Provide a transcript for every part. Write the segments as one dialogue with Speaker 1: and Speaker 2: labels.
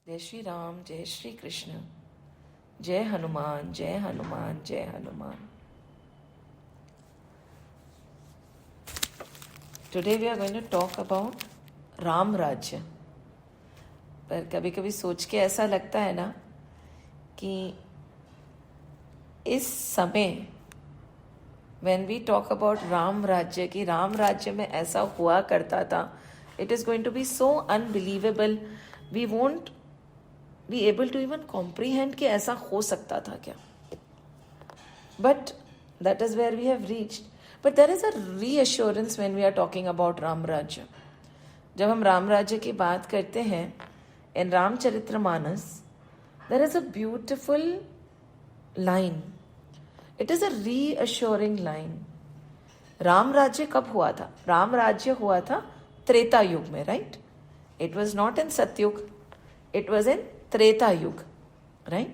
Speaker 1: जय श्री राम, जय श्री कृष्ण, जय हनुमान, जय हनुमान, जय Hanuman. Today we are going to talk about Ram राज्य. पर कभी कभी सोच के ऐसा लगता है ना कि इस समय when we talk about Ram राज्य, कि राम राज्य में ऐसा हुआ करता था, it is going to be so unbelievable. We won't be able to even comprehend कि ऐसा हो सकता था क्या. But that is where we have reached. But there is a reassurance when we are talking about Ram राज्य. जब हम राम राज्य की बात करते हैं in Ramcharitmanas, there is a beautiful line. It is a reassuring line. Ram राज्य कब हुआ था? राम राज्य हुआ था त्रेता युग में, right? It was not in सतयुग, it was in त्रेता युग, right?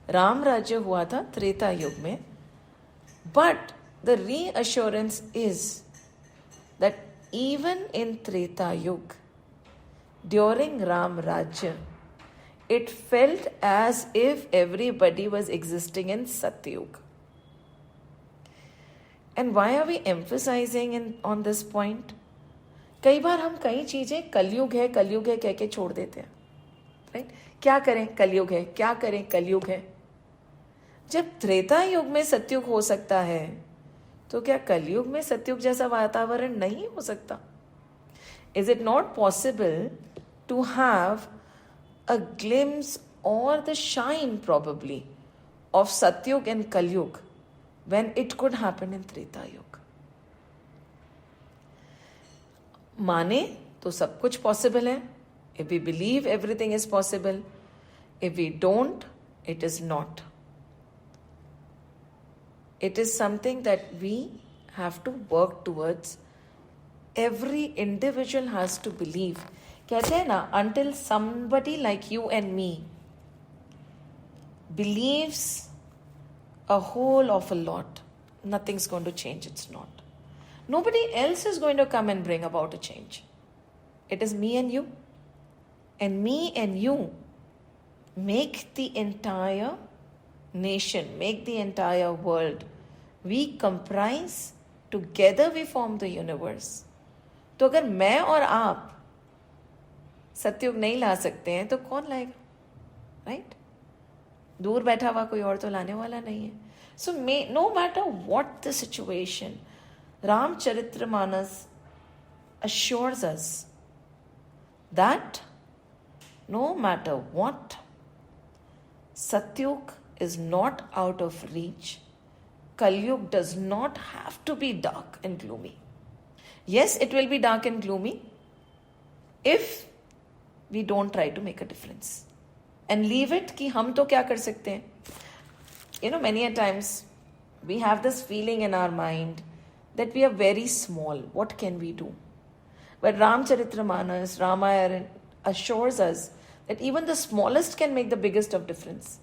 Speaker 1: राम राज्य हुआ था त्रेता युग में. But the reassurance is that even in Treta Yuga, during Ram Rajya, it felt as if everybody was existing in Satyug. And why are we emphasizing on this point? कई बार हम कई चीजें कलयुग है कह के छोड़ देते हैं, राइट? क्या करें, कलयुग है, क्या करें, कलयुग है. जब त्रेता युग में सतयुग हो सकता है तो क्या कलयुग में सतयुग जैसा वातावरण नहीं हो सकता? Is it not possible to have a glimpse or the shine probably of Satyug and Kalyug when it could happen in Treta Yug? माने तो सब कुछ पॉसिबल है. If we believe everything is possible, if we don't, it is not. It is something that we have to work towards. Every individual has to believe. कहते हैं ना, until somebody like you and me believes a whole of a lot, nothing's going to change. It's not. Nobody else is going to come and bring about a change. It is me and you. And me and you make the entire nation, make the entire world. We comprise, together we form the universe. तो अगर मैं और आप सतयुग नहीं ला सकते हैं तो कौन लाएगा, राइट? दूर बैठा हुआ कोई और तो लाने वाला नहीं है. So no matter what the situation, Ramcharitmanas assures us that no matter what, Satyug is not out of reach. Kalyug does not have to be dark and gloomy. Yes, it will be dark and gloomy if we don't try to make a difference and leave it कि हम तो क्या कर सकते हैं. You know, many a times we have this feeling in our mind that we are very small. What can we do? But Ramcharitramanas, Ramayana assures us that even the smallest can make the biggest of difference.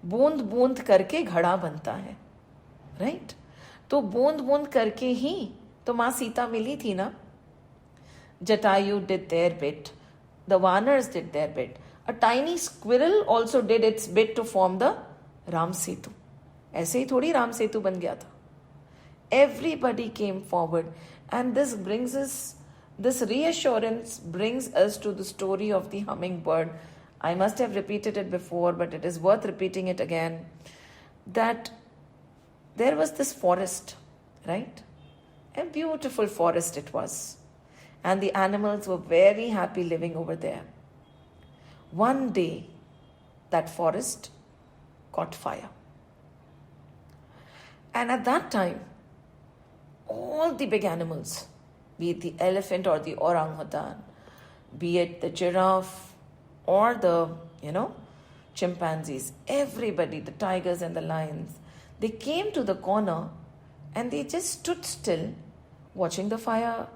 Speaker 1: बूंद बूंद करके घड़ा बनता है, right? तो बूंद बूंद करके ही तो माँ सीता मिली थी ना. Jatayu did their bit, the Vanars did their bit, a tiny squirrel also did its bit to form the Ram Setu. ऐसे ही थोड़ी राम सेतु बन गया था. Everybody came forward, and this reassurance brings us to the story of the hummingbird. I must have repeated it before, but it is worth repeating it again. That there was this forest, right? A beautiful forest it was. And the animals were very happy living over there. One day, that forest caught fire. And at that time, all the big animals, be it the elephant or the orangutan, be it the giraffe, or the, chimpanzees, everybody, the tigers and the lions, they came to the corner and they just stood still watching the fire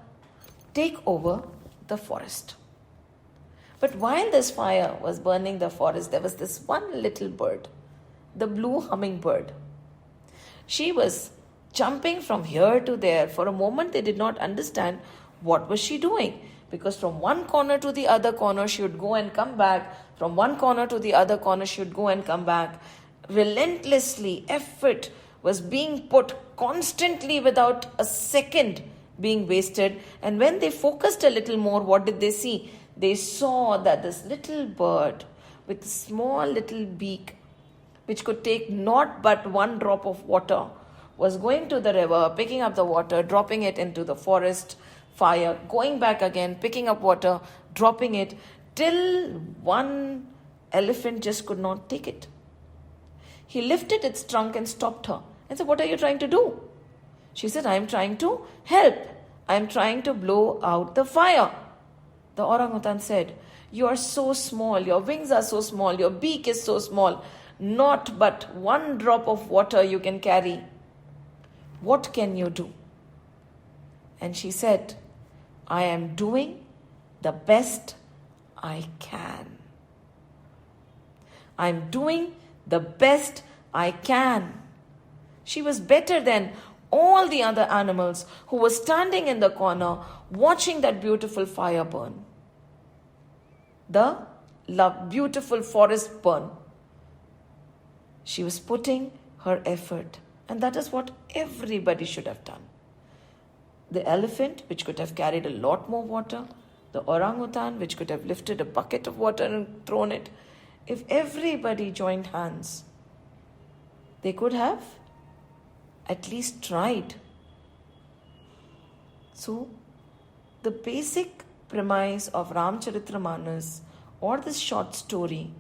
Speaker 1: take over the forest. But while this fire was burning the forest, there was this one little bird, the blue hummingbird. She was jumping from here to there. For a moment, they did not understand what was she doing. Because from one corner to the other corner, she would go and come back. From one corner to the other corner, she would go and come back. Relentlessly, effort was being put constantly without a second being wasted. And when they focused a little more, what did they see? They saw that this little bird with a small little beak, which could take not but one drop of water, was going to the river, picking up the water, dropping it into the forest fire, going back again, picking up water, dropping it, till one elephant just could not take it. He lifted its trunk and stopped her and said, "What are you trying to do?" She said, "I am trying to help. I am trying to blow out the fire." The orangutan said, "You are so small, your wings are so small, your beak is so small, not but one drop of water you can carry. What can you do?" And she said, "I am doing the best I can. I am doing the best I can." She was better than all the other animals who were standing in the corner watching that beautiful fire burn. The beautiful forest burn. She was putting her effort, and that is what everybody should have done. The elephant, which could have carried a lot more water, the orangutan, which could have lifted a bucket of water and thrown it, if everybody joined hands, they could have at least tried. So, the basic premise of Ramcharitamanas, or this short story,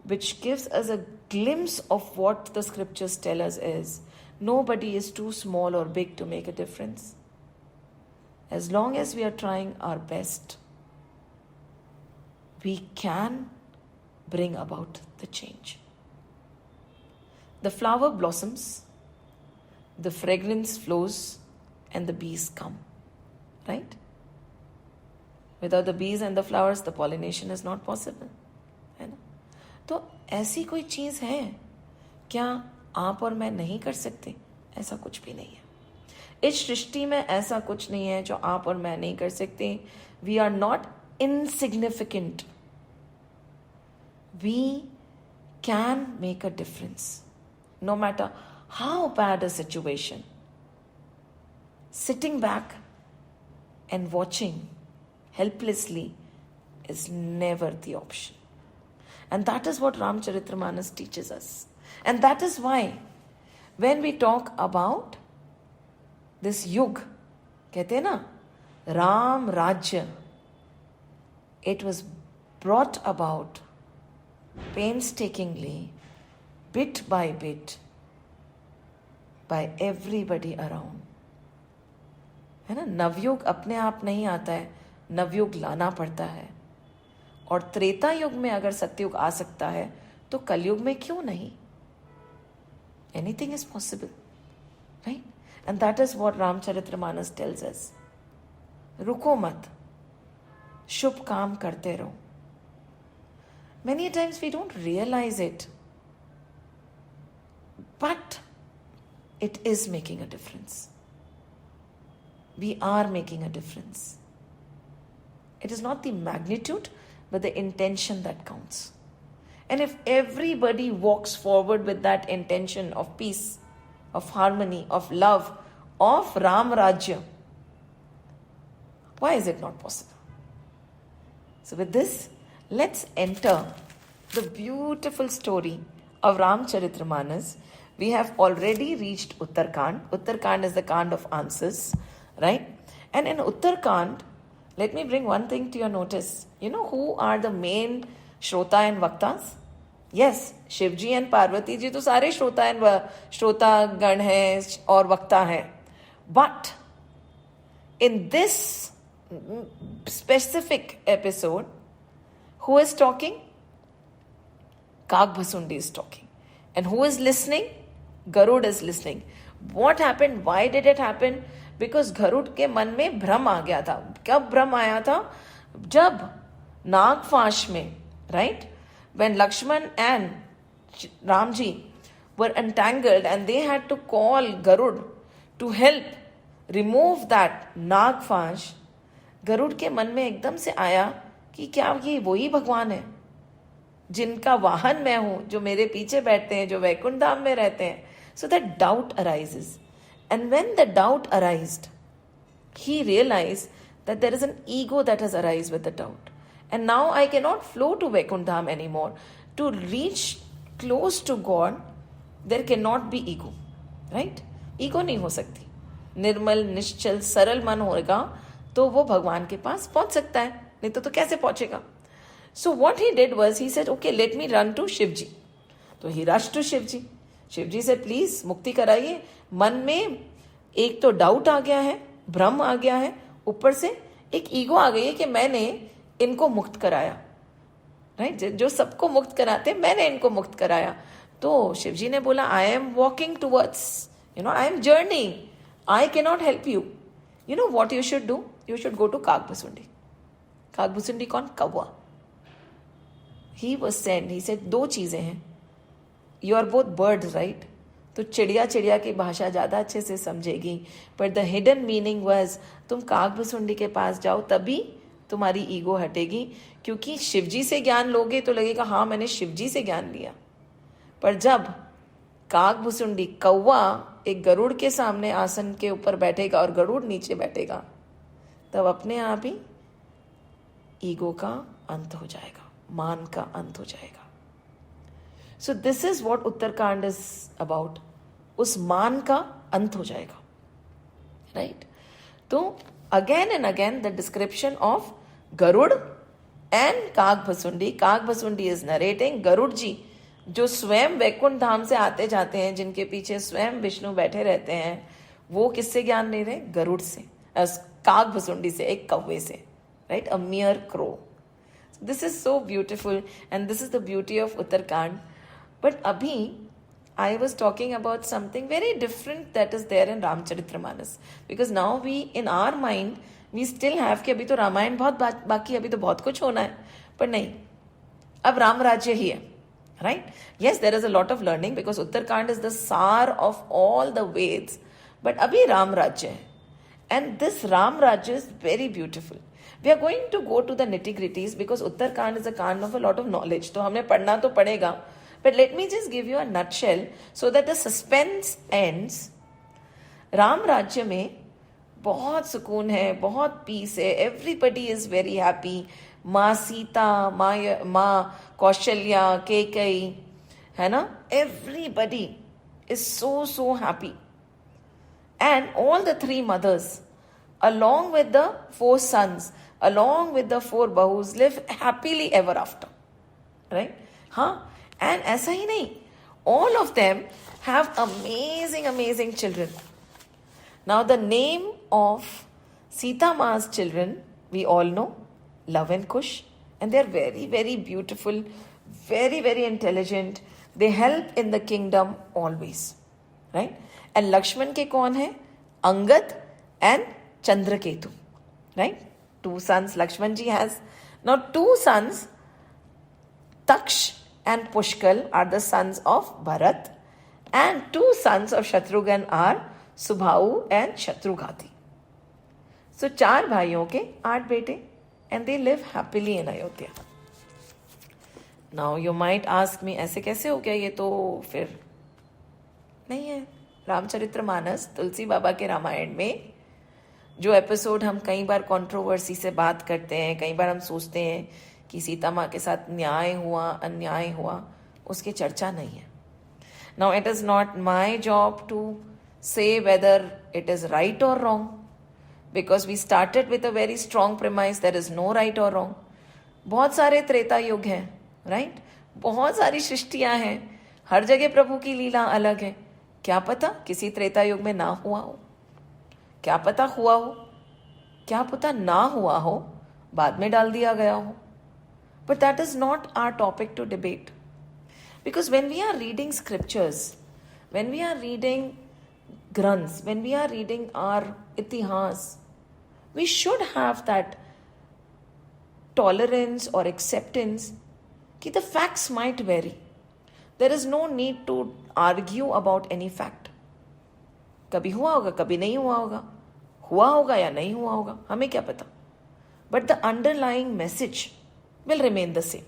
Speaker 1: which gives us a glimpse of what the scriptures tell us, is nobody is too small or big to make a difference. As long as we are trying our best, we can bring about the change. The flower blossoms, the fragrance flows, and the bees come. Right? Without the bees and the flowers, the pollination is not possible. है ना? तो ऐसी कोई चीज़ है क्या आप और मैं नहीं कर सकते? ऐसा कुछ भी नहीं है. इस सृष्टि में ऐसा कुछ नहीं है जो आप और मैं नहीं कर सकते. We are not insignificant. We can make a difference. No matter how bad a situation. Sitting back and watching helplessly is never the option. And that is what Ramcharitamanas teaches us. And that is why when we talk about this yug, कहते हैं ना, Ram Rajya, it was brought about painstakingly, bit by bit, by everybody around. है ना, नवयुग अपने आप नहीं आता है, नवयुग लाना पड़ता है. और त्रेता युग में अगर सतयुग आ सकता है तो कलयुग में क्यों नहीं? Anything is possible, right? And that is what Ramcharitamanas tells us. रुको मत, शुभ काम करते रहो. Many times we don't realize it, but it is making a difference. We are making a difference. It is not the magnitude, but the intention that counts. And if everybody walks forward with that intention of peace, of harmony, of love, of Ram Rajya, why is it not possible? So with this, let's enter the beautiful story of Ramcharitamanas. We have already reached Uttarkand. Uttarkand is the Kand of answers, right? And in Uttarkand, let me bring one thing to your notice. You know who are the main Shrota and Vaktas? Yes, Shivji and Parvati ji to सारे Shrota गण हैं और वक्ता हैं. But in this specific episode, who is talking? Kag Bhasundi is talking. And who is listening? Garud is listening. What happened? Why did it happen? Because Garud के मन में भ्रम आ गया था. कब भ्रम आया था? जब नागफाश में, right? When Lakshman and Ramji were entangled and they had to call Garud to help remove that नागफाश, Garuda के मन में एकदम से आया कि क्या ये वही भगवान है? जिनका वाहन मैं हूं, जो मेरे पीछे बैठते हैं, जो वैकुंठ धाम में रहते हैं. So that doubt arises. And when the doubt arised, he realized that there is an ego that has arisen with the doubt. And now I cannot flow to Vaikuntha Dham anymore. To reach close to God, there cannot be ego. Right? Ego नहीं हो सकती. निर्मल, निश्चल, सरल मन होगा तो वो भगवान के पास पहुंच सकता है. नहीं तो कैसे पहुंचेगा? So what he did was, he said, okay, let me run to Shivji. तो he rushed to Shivji. Shivji से प्लीज मुक्ति कराइए. मन में एक तो डाउट आ गया है, भ्रम आ गया है, ऊपर से एक ईगो आ गई है कि मैंने इनको मुक्त कराया. राइट? जो सबको मुक्त कराते, मैंने इनको मुक्त कराया. तो शिवजी ने बोला, I am walking towards, I am journeying, I can not help you. You know what you should do? You should go to Kakbhusundi. Kakbhusundi कौन? कौवा. He was send. He said, दो चीजें हैं. You are both birds, right? तो चिड़िया चिड़िया की भाषा ज्यादा अच्छे से समझेगी. पर द हिडन मीनिंग वाज, तुम काकभुसुंडी के पास जाओ तभी तुम्हारी ईगो हटेगी. क्योंकि शिवजी से ज्ञान लोगे तो लगेगा हाँ मैंने शिवजी से ज्ञान लिया. पर जब काकभुसुंडी कौवा एक गरुड़ के सामने आसन के ऊपर बैठेगा और गरुड़ नीचे बैठेगा, तब अपने आप ही ईगो का अंत हो जाएगा, मान का अंत हो जाएगा. So this is what Uttarkand is about. उस मान का अंत हो जाएगा. Right? तो again and again the description of Garuda and Kakbhushundi. Kakbhushundi is narrating. Garuda जी जो स्वयं वैकुंठ धाम से आते जाते हैं, जिनके पीछे स्वयं विष्णु बैठे रहते हैं, वो किससे ज्ञान ले रहे? गरुड़ से, काकभुसुंडी से, एक कौवे से. Right? A mere crow. This is so beautiful and this is the beauty of Uttarkand. But abhi, I was talking about something very different that is there in Ramcharitramanas. Because now we, in our mind, we still have कि अभी तो रामायण बहुत बाकी, अभी तो बहुत कुछ होना है. पर नहीं, अब राम राज्य ही है. Right? Yes, there is a lot of learning because Uttarkand is the sar of all the Veds. But abhi Ram Rajya hai. And this Ram Rajya is very beautiful. We are going to go to the nitty-gritties because Uttarkand is a kand of a lot of knowledge. तो हमने पढ़ना तो पड़ेगा. But let me just give you a nutshell so that the suspense ends. Ram राज्य में बहुत सुकून है, बहुत पीस है. Everybody is very happy. माँ सीता, माँ कौशल्या, केकई, है ना? Everybody is so happy. And all the three mothers, along with the 4 sons, along with the 4 bahus, live happily ever after. Right? हाँ. And ऐसा ही नहीं, all of them have amazing children. Now the name of Sita Ma's children, we all know, Love and Kush. And they are very beautiful, very intelligent. They help in the kingdom always. Right? And Lakshman ke kaun hai? Angad and Chandraketu. Right? 2 sons Lakshman ji has. Now 2 sons, Taksh and Pushkal, are the sons of Bharat, and 2 sons of Shatrughan are Subhau and Shatrughati. So 4 भाइयों के 8 बेटे, and they live happily in Ayodhya. Now you might ask me, ऐसे कैसे हो गया? ये तो फिर नहीं है. रामचरितमानस, तुलसी बाबा के रामायण में जो एपिसोड हम कई बार कंट्रोवर्सी से बात करते हैं, कई बार हम सोचते हैं कि सीता माँ के साथ न्याय हुआ, अन्याय हुआ, उसकी चर्चा नहीं है. Now it is not my job to say whether it is right or wrong, because we started with a very strong premise, there is no right or wrong. बहुत सारे त्रेता युग हैं, right? बहुत सारी सृष्टियां हैं, हर जगह प्रभु की लीला अलग है. क्या पता किसी त्रेता युग में ना हुआ हो, क्या पता हुआ हो, क्या पता ना हुआ हो, बाद में डाल दिया गया हो. But that is not our topic to debate. Because when we are reading scriptures, when we are reading granths, when we are reading our itihas, we should have that tolerance or acceptance that the facts might vary. There is no need to argue about any fact. कभी हुआ होगा, कभी नहीं हुआ होगा या नहीं हुआ होगा, हमें क्या पता. But the underlying message will remain the same,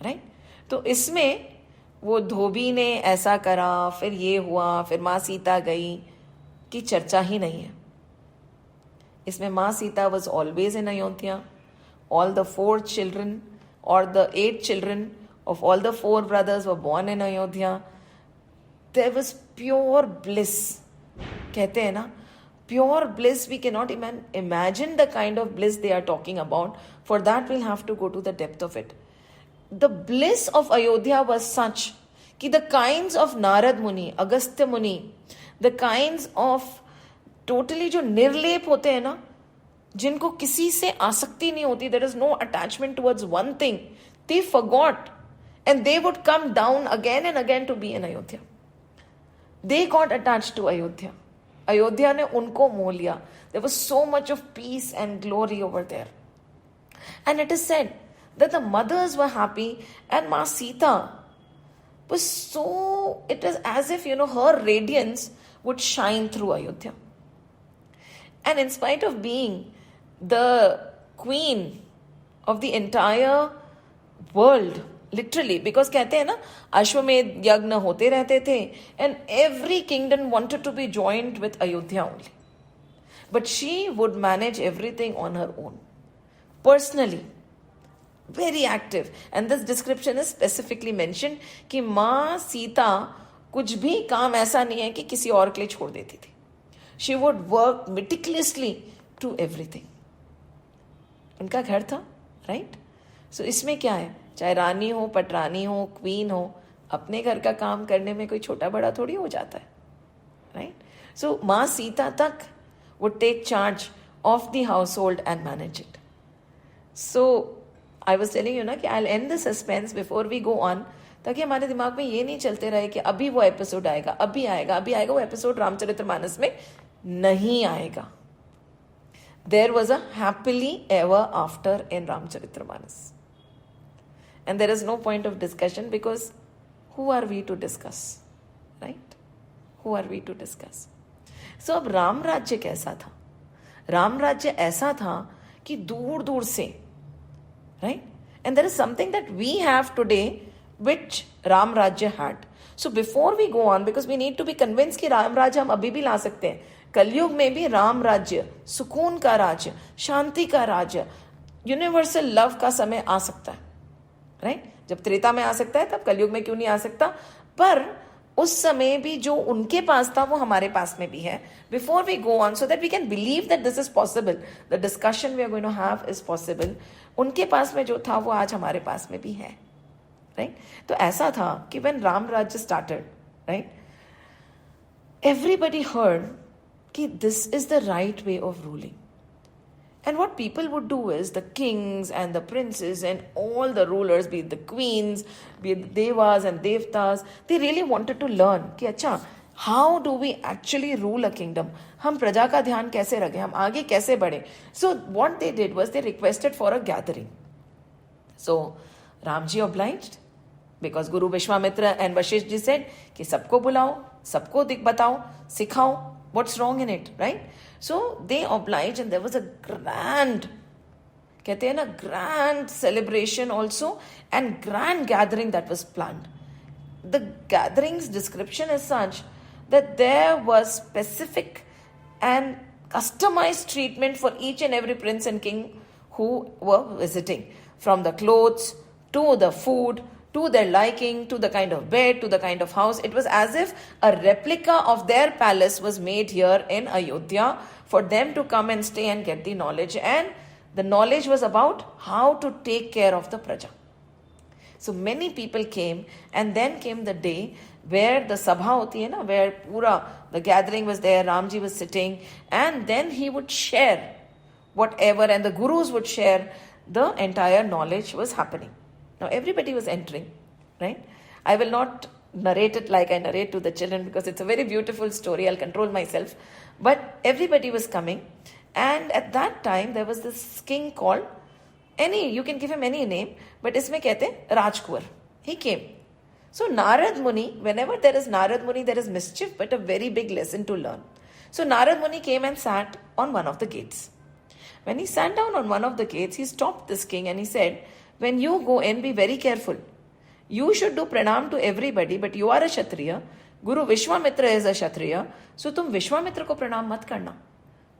Speaker 1: right? तो इसमें वो धोबी ने ऐसा करा, फिर ये हुआ, फिर माँ सीता गई की चर्चा ही नहीं है. इसमें माँ Sita was always in Ayodhya. All the 4 children or the 8 children of all the 4 brothers were born in Ayodhya. There was pure bliss. कहते हैं ना, pure bliss. We cannot imagine the kind of bliss they are talking about. For that we'll have to go to the depth of it. The bliss of Ayodhya was such कि the kinds of Narad Muni, Agastya Muni, the kinds of totally जो निर्लेप होते हैं ना, जिनको किसी से आसक्ति नहीं होती, there is no attachment towards one thing, they forgot and they would come down again and again to be in Ayodhya. They got attached to Ayodhya. Ayodhya ने उनको मोह लिया. There was so much of peace and glory over there. And it is said that the mothers were happy and Ma Sita was so, it was as if, her radiance would shine through Ayodhya. And in spite of being the queen of the entire world, literally, because कहते हैं ना, अश्वमेध यज्ञ होते रहते थे and every kingdom wanted to be joined with Ayodhya only. But she would manage everything on her own, personally, very active. And this description is specifically mentioned कि माँ सीता कुछ भी काम ऐसा नहीं है कि किसी और के लिए छोड़ देती थी. She would work meticulously to everything. उनका घर था, right? So इसमें क्या है, चाहे रानी हो, पटरानी हो, क्वीन हो, अपने घर का काम करने में कोई छोटा बड़ा थोड़ी हो जाता है, right? So माँ सीता तक would take charge of the household and manage it. So I was telling you ना कि I'll end the suspense before we go on, ताकि हमारे दिमाग में ये नहीं चलते रहे कि अभी वो एपिसोड आएगा, अभी आएगा, अभी आएगा. वो एपिसोड रामचरितमानस में नहीं आएगा. There was a happily ever after in Ramcharitamanas. And there is no point of discussion because who are we to discuss? Right? Who are we to discuss? So अब राम राज्य कैसा था? राम राज्य ऐसा था कि दूर दूर से, right? And there is something that we have today which Ram Rajya had. So before we go on, because we need to be convinced कि राम राज्य हम अभी भी ला सकते हैं, कलयुग में भी राम राज्य, सुकून का राज्य, शांति का राज्य, यूनिवर्सल लव का समय आ सकता है, राइट? जब त्रेता में आ सकता है तब कलयुग में क्यों नहीं आ सकता? पर उस समय भी जो उनके पास था वो हमारे पास में भी है. Before we go on, so that we can believe that this is possible, the discussion we are going to have is possible. उनके पास में जो था वो आज हमारे पास में भी है, राइट? तो ऐसा था कि व्हेन राम राज्य स्टार्टेड, राइट, एवरीबडी हर्ड कि this is the right way of ruling. And what people would do is the kings and the princes and all the rulers, be it the queens, be it the devas and devtas, they really wanted to learn कि अच्छा, how do we actually rule a kingdom? हम प्रजा का ध्यान कैसे रखें, हम आगे कैसे बढ़े? So what they did was they requested for a gathering. So Ramji obliged because Guru Vishwamitra and Vashishth ji said कि सबको बुलाओ, सबको बताओ, सिखाओ. What's wrong in it, right? So they obliged and there was a grand, कहते हैं ना, grand celebration also and grand gathering that was planned. The gathering's description is such that there was specific and customized treatment for each and every prince and king who were visiting, from the clothes to the food, to their liking, to the kind of bed, to the kind of house. It was as if a replica of their palace was made here in Ayodhya for them to come and stay and get the knowledge. And the knowledge was about how to take care of the praja. So many people came, and then came the day where the sabha hoti hai na, where pura the gathering was there, Ramji was sitting, and then he would share whatever, and the gurus would share the entire knowledge was happening. Now everybody was entering, right? I will not narrate it like I narrate to the children because it's a very beautiful story. I'll control myself. But everybody was coming. And at that time, there was this king called, you can give him any name, but isme kehte Rajkuwar. He came. So Narad Muni, whenever there is Narad Muni, there is mischief, but a very big lesson to learn. So Narad Muni came and sat on one of the gates. When he sat down on one of the gates, he stopped this king and he said, when you go in, be very careful. You should do pranam to everybody, but you are a Kshatriya. Guru Vishwamitra is a Kshatriya. So तुम विश्वामित्र को प्रणाम मत करना.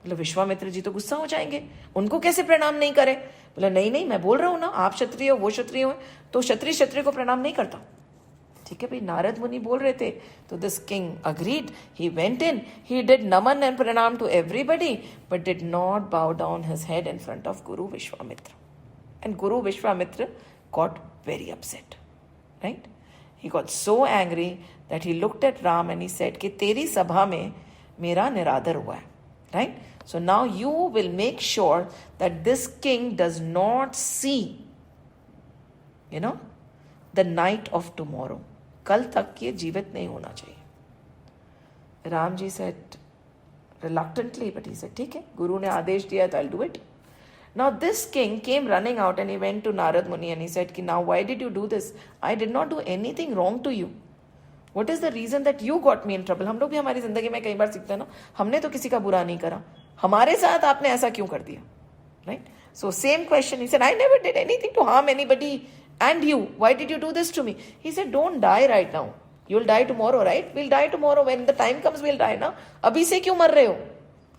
Speaker 1: बोला विश्वामित्र जी तो गुस्सा हो जाएंगे, उनको कैसे प्रणाम नहीं करे. बोला नहीं नहीं, मैं बोल रहा हूं ना, आप क्षत्रिय हो वो क्षत्रिय हो, तो क्षत्रिय क्षत्रिय को प्रणाम नहीं करता. ठीक है भाई, नारद मुनि बोल रहे थे. तो this king agreed. He went in, he did naman and pranam to everybody, but did not bow down his head in front of guru Vishwamitra. And guru Vishwamitra got very upset. Right, he got so angry that he looked at Ram and he said कि तेरी सभा में मेरा निरादर हुआ है. Right, so now you will make sure that this king does not see, the night of tomorrow. कल तक ये जीवित नहीं होना चाहिए. Ram ji said reluctantly, but he said ठीक है, गुरु ने आदेश दिया तो I'll do it. Now this king came running out and he went to Narad Muni and he said कि now why did you do this? I did not do anything wrong to you. What is the reason that you got me in trouble? हम लोग भी हमारी जिंदगी में कई बार सीखते हैं ना, हमने तो किसी का बुरा नहीं करा, हमारे साथ आपने ऐसा क्यों कर दिया. Right, so same question. He said I never did anything to harm anybody and you, why did you do this to me. He said don't die right now, you will die tomorrow. Right, will die tomorrow, when the time comes will die. ना अभी से क्यों मर रहे हो.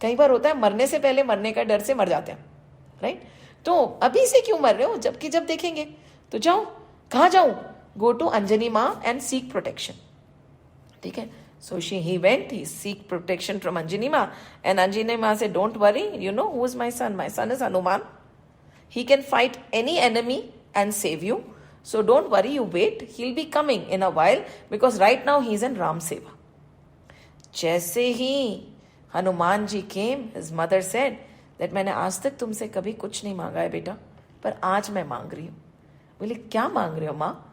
Speaker 1: कई बार होता है मरने से पहले मरने का डर से मर जाते हैं. राइट, तो अभी से क्यों मर रहे हो, जबकि जब देखेंगे. तो जाओ, कहाँ जाऊं. गो टू अंजनी माँ एंड सीक प्रोटेक्शन. ठीक है, so he went, he seek protection from Anjani Ma, and Anjani Ma said, don't worry, you know who is my son. My son is Hanuman. He can fight any enemy and save you. So don't worry, you wait. He'll be coming in a while because right now he's in Ram Seva. जैसे ही Hanuman ji came, his mother said that मैंने आज तक तुमसे कभी कुछ नहीं मांगा है बेटा, पर आज मैं मांग रही हूँ. बोले क्या मांग रहे हो माँ.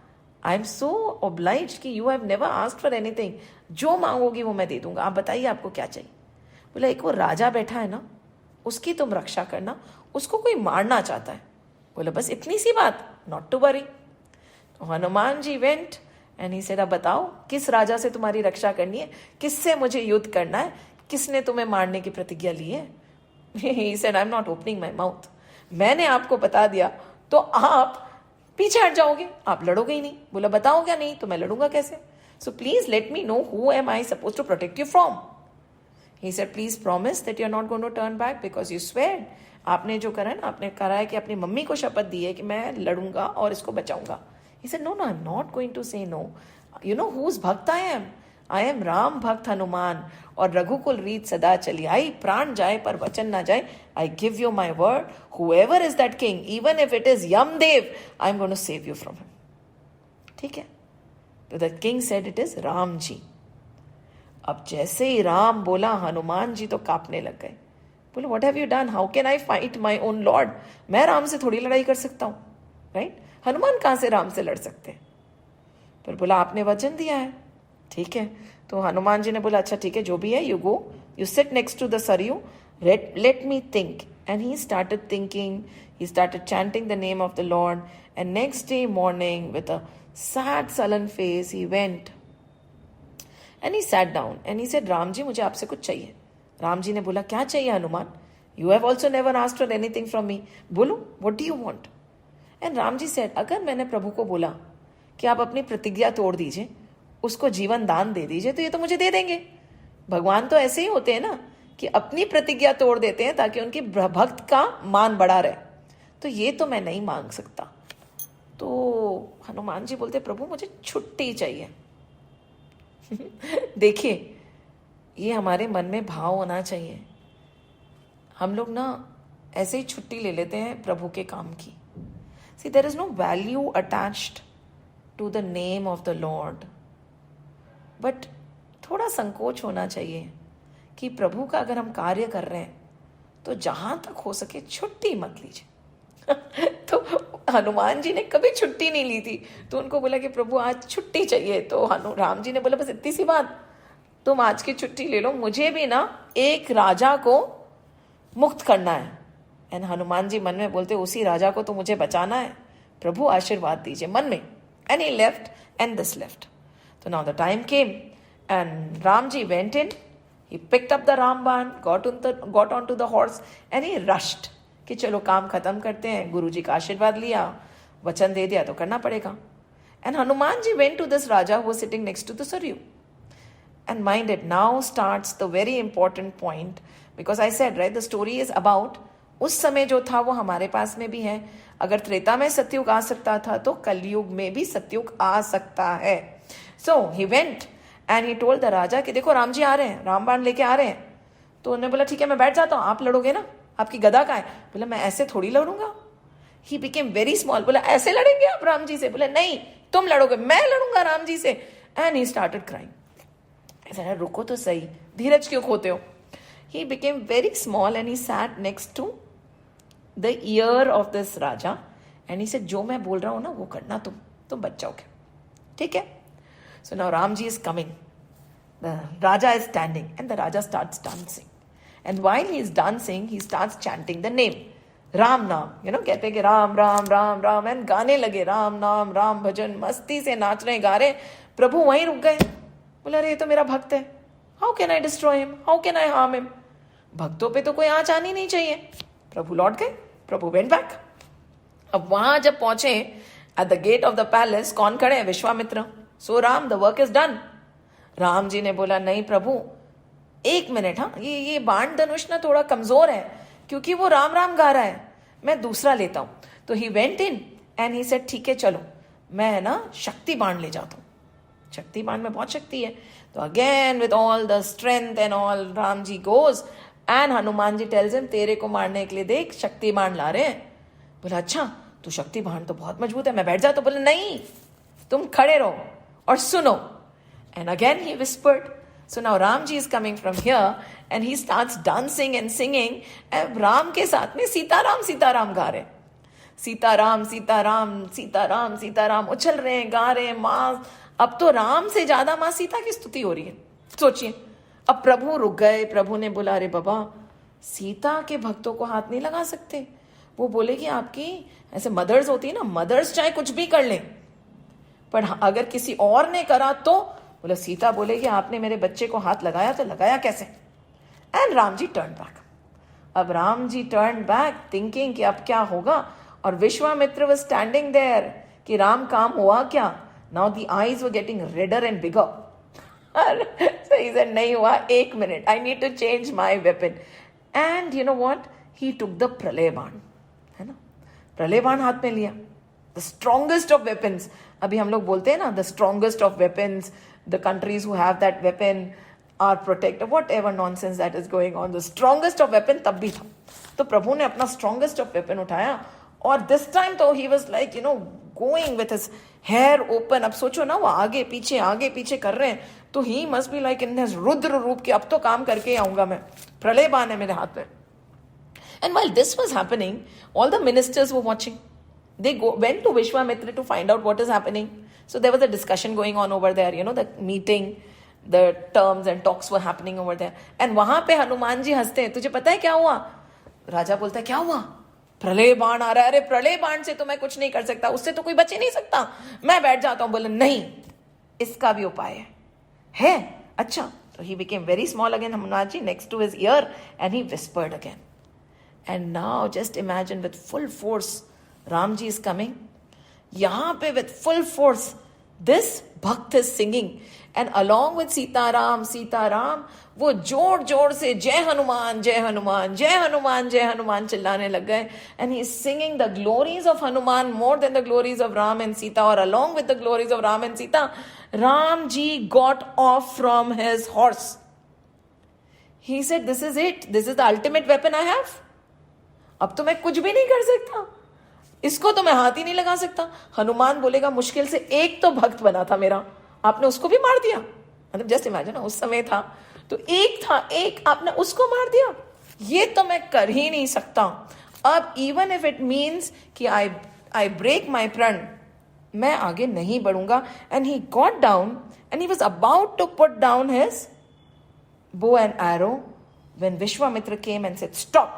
Speaker 1: आई एम सो ओब्लाइज कि you have never asked for anything. जो मांगोगी वो मैं दे दूंगा, आप बताइए आपको क्या चाहिए. बोला एक वो राजा बैठा है ना, उसकी तुम रक्षा करना, उसको कोई मारना चाहता है. बोला बस इतनी सी बात, not to worry. Hanuman ji went and he said अब बताओ किस राजा से तुम्हारी रक्षा करनी है, किससे मुझे युद्ध करना है, किसने तुम्हें मारने की प्रतिज्ञा ली है. ही said I am not opening my mouth. मैंने आपको बता दिया तो आप पीछे हट जाओगे, आप लड़ोगे ही नहीं. बोला बताओ क्या नहीं तो मैं लड़ूंगा कैसे. So please let me know who am I suppose to protect you from. He said please promise that you are not going to turn back because you sweared. आपने जो करा है ना, आपने करा है कि अपनी मम्मी को शपथ दी है कि मैं लड़ूंगा और इसको बचाऊंगा. He said no no, I am not going to say no. You know whose bhakt I M Ram भक्त हनुमान, और रघुकुल रीत सदा चली आई, प्राण जाए पर वचन ना जाए. I give you my word, whoever is that king, even if it is Yamdev, I'm going to save you from him. ठीक है. तो the king said it is Ram ji. अब जैसे ही राम बोला, हनुमान जी तो कांपने लग गए. बोले what have you done? How can I fight my own lord? मैं राम से थोड़ी लड़ाई कर सकता हूं. राइट, हनुमान कहां से राम से लड़ सकते हैं. पर बोला आपने वचन दिया है. ठीक है, तो हनुमान जी ने बोला अच्छा ठीक है, जो भी है, you go, you sit next to the Sarayu, let me think. And he started thinking, he started chanting the name of the Lord, and next day morning with a sad sullen face he went and he sat down and he said Ram ji मुझे आपसे कुछ चाहिए. राम जी ने बोला क्या चाहिए Hanuman. You have also never asked for anything from me. बोलो what do you want. And Ram ji said अगर मैंने प्रभु को बोला कि आप अपनी प्रतिज्ञा तोड़ दीजिए, उसको जीवन दान दे दीजिए, तो ये तो मुझे दे देंगे. भगवान तो ऐसे ही होते हैं ना कि अपनी प्रतिज्ञा तोड़ देते हैं ताकि उनकी भक्त का मान बढ़ा रहे. तो ये तो मैं नहीं मांग सकता. तो हनुमान जी बोलते प्रभु मुझे छुट्टी चाहिए. देखिए ये हमारे मन में भाव होना चाहिए. हम लोग ना ऐसे ही छुट्टी ले लेते हैं प्रभु के काम की. See there is no value attached to the name of the lord. But थोड़ा संकोच होना चाहिए कि प्रभु का अगर हम कार्य कर रहे हैं तो जहां तक हो सके छुट्टी मत लीजिए. तो हनुमान जी ने कभी छुट्टी नहीं ली थी, तो उनको बोला कि प्रभु आज छुट्टी चाहिए. तो राम जी ने बोला बस इतनी सी बात, तुम आज की छुट्टी ले लो, मुझे भी ना एक राजा को मुक्त करना है. एंड हनुमान जी मन में बोलते उसी राजा को तो मुझे बचाना है, प्रभु आशीर्वाद दीजिए मन में. And he left and this left. तो now the time came and Ram ji went in. He picked up the Ramban, got onto the horse and he rushed कि चलो काम खत्म करते हैं. गुरु जी का आशीर्वाद लिया, वचन दे दिया तो करना पड़ेगा. And Hanuman ji went to this Raja who was sitting next to the Saryu. And mind it, now starts the very important point, because I said, right, the story is about उस समय जो था वो हमारे पास में भी है. अगर त्रेता में सतयुग आ सकता था तो कलयुग में भी सतयुग आ सकता है. So he went and he told the Raja कि देखो राम जी आ रहे हैं, रामबाण लेके आ रहे हैं. तो उन्होंने बोला ठीक है मैं बैठ जाता हूँ, आप लड़ोगे ना, आपकी गदा कहाँ है? बोला मैं ऐसे थोड़ी लड़ूंगा. He became very small. बोला ऐसे लड़ेंगे आप राम जी से? बोला नहीं तुम लड़ोगे, मैं लड़ूंगा राम जी से. And he started crying. ऐसा रुको तो सही, धीरज क्यों खोते हो? He became very small and he sat next to the ear of this Raja and he said जो मैं बोल रहा हूँ ना वो करना, तुम बच जाओगे, ठीक है? So now Ramji is coming. The Raja is standing and the Raja starts dancing. And while he is dancing, he starts chanting the name. Ram नाम, कहते हैं कि राम राम राम राम, एंड गाने लगे राम नाम राम भजन, मस्ती से नाच रहे गा रहे. प्रभु वहीं रुक गए. बोला अरे ये तो मेरा भक्त है, how can I destroy him, how can I harm him? भक्तों पे तो कोई आँच आनी नहीं चाहिए. प्रभु लौट गए. Prabhu went back. अब वहां जब पहुंचे at the gate of the palace, कौन खड़े हैं? Vishwamitra. So Ram the work is done. Ram ji ने बोला नहीं प्रभु एक मिनट, हाँ ये बाण धनुष ना थोड़ा कमजोर है क्योंकि वो राम राम गा रहा है, मैं दूसरा लेता हूं. तो ही went in and he said ठीक है चलो मैं ना शक्ति बाण ले जाता हूं. शक्ति बाण में बहुत शक्ति है. तो again with all the strength and all Ram ji goes and Hanuman ji tells him तेरे को मारने के लिए देख शक्ति बाण ला रहे हैं. बोला अच्छा तो शक्ति बाण तो बहुत मजबूत है, मैं बैठ जाता. बोले नहीं तुम खड़े रहो और सुनो. And again he whispered. So now Ramji is coming from here and he starts dancing and singing. And Ram के साथ में सीताराम गा रहे. सीताराम सीताराम सीताराम सीताराम उछल रहे हैं, गा रहे हैं. माँ अब तो राम से ज्यादा माँ सीता की स्तुति हो रही है. सोचिए. अब प्रभु रुक गए. प्रभु ने बोला अरे बाबा सीता के भक्तों को हाथ नहीं लगा सकते. वो बोले कि आपकी ऐसे मदर्स होती है ना, मदर्स चाहे कुछ भी कर लें पर अगर किसी और ने करा तो. बोला सीता बोलेगी आपने मेरे बच्चे को हाथ लगाया तो लगाया कैसे? And Ram ji turn back. अब Ram ji turn back thinking कि अब क्या होगा. और विश्वामित्र वाज स्टैंडिंग देयर कि राम काम हुआ क्या? Now the eyes were getting redder and bigger. So he said नहीं हुआ, एक minute, I need to change my weapon. And you know what, he took the pralay baan, है ना, प्रलय बाण हाथ में लिया. The strongest of weapons. अभी हम लोग बोलते हैं ना the strongest of weapons, the countries who have that weapon are protected, whatever nonsense that is going on. The strongest of weapon तब भी था. तो प्रभु ने अपना strongest of weapon उठाया और this time तो he was like going with his hair open. अब सोचो ना वो आगे पीछे कर रहे हैं तो he must be like in his Rudra रूप के अब तो काम करके आऊंगा मैं, प्रलय बाण है मेरे हाथ में. And while this was happening, all the ministers were watching. They went to Vishwamitra to find out what is happening. So there was a discussion going on over there, the meeting, the terms and talks were happening over there. And वहां पे हनुमान जी हंसते हैं. तुझे पता है क्या हुआ? राजा बोलता है क्या हुआ? प्रलय बाण आ रहा है. अरे प्रलय बाण से तो मैं कुछ नहीं कर सकता, उससे तो कोई बच ही नहीं सकता, मैं बैठ जाता हूं. बोले नहीं इसका भी उपाय है. अच्छा. So he became very small again, Hanuman ji, next to his ear, and he whispered again. And now just imagine with full force Ramji is coming. यहाँ पे with full force this भक्त is singing and along with Sitaram वो जोर जोर से जय हनुमान जय हनुमान जय हनुमान जय हनुमान चिल्लाने लग गए. And he is singing the glories of Hanuman more than the glories of Ram and Sita, or along with the glories of Ram and Sita. Ramji got off from his horse. He said this is it, this is the ultimate weapon I have. अब तो मैं कुछ भी नहीं कर सकता, इसको तो मैं हाथ ही नहीं लगा सकता. हनुमान बोलेगा मुश्किल से एक तो भक्त बना था मेरा, आपने उसको भी मार दिया. मतलब जस्ट इमेजिन, उस समय था तो एक था, एक आपने उसको मार दिया. ये तो मैं कर ही नहीं सकता. अब इवन इफ इट मीन्स कि आई ब्रेक माई प्रण, मैं आगे नहीं बढ़ूंगा. And he got down and he was about to put down his bow and arrow when Vishwamitra came and said stop,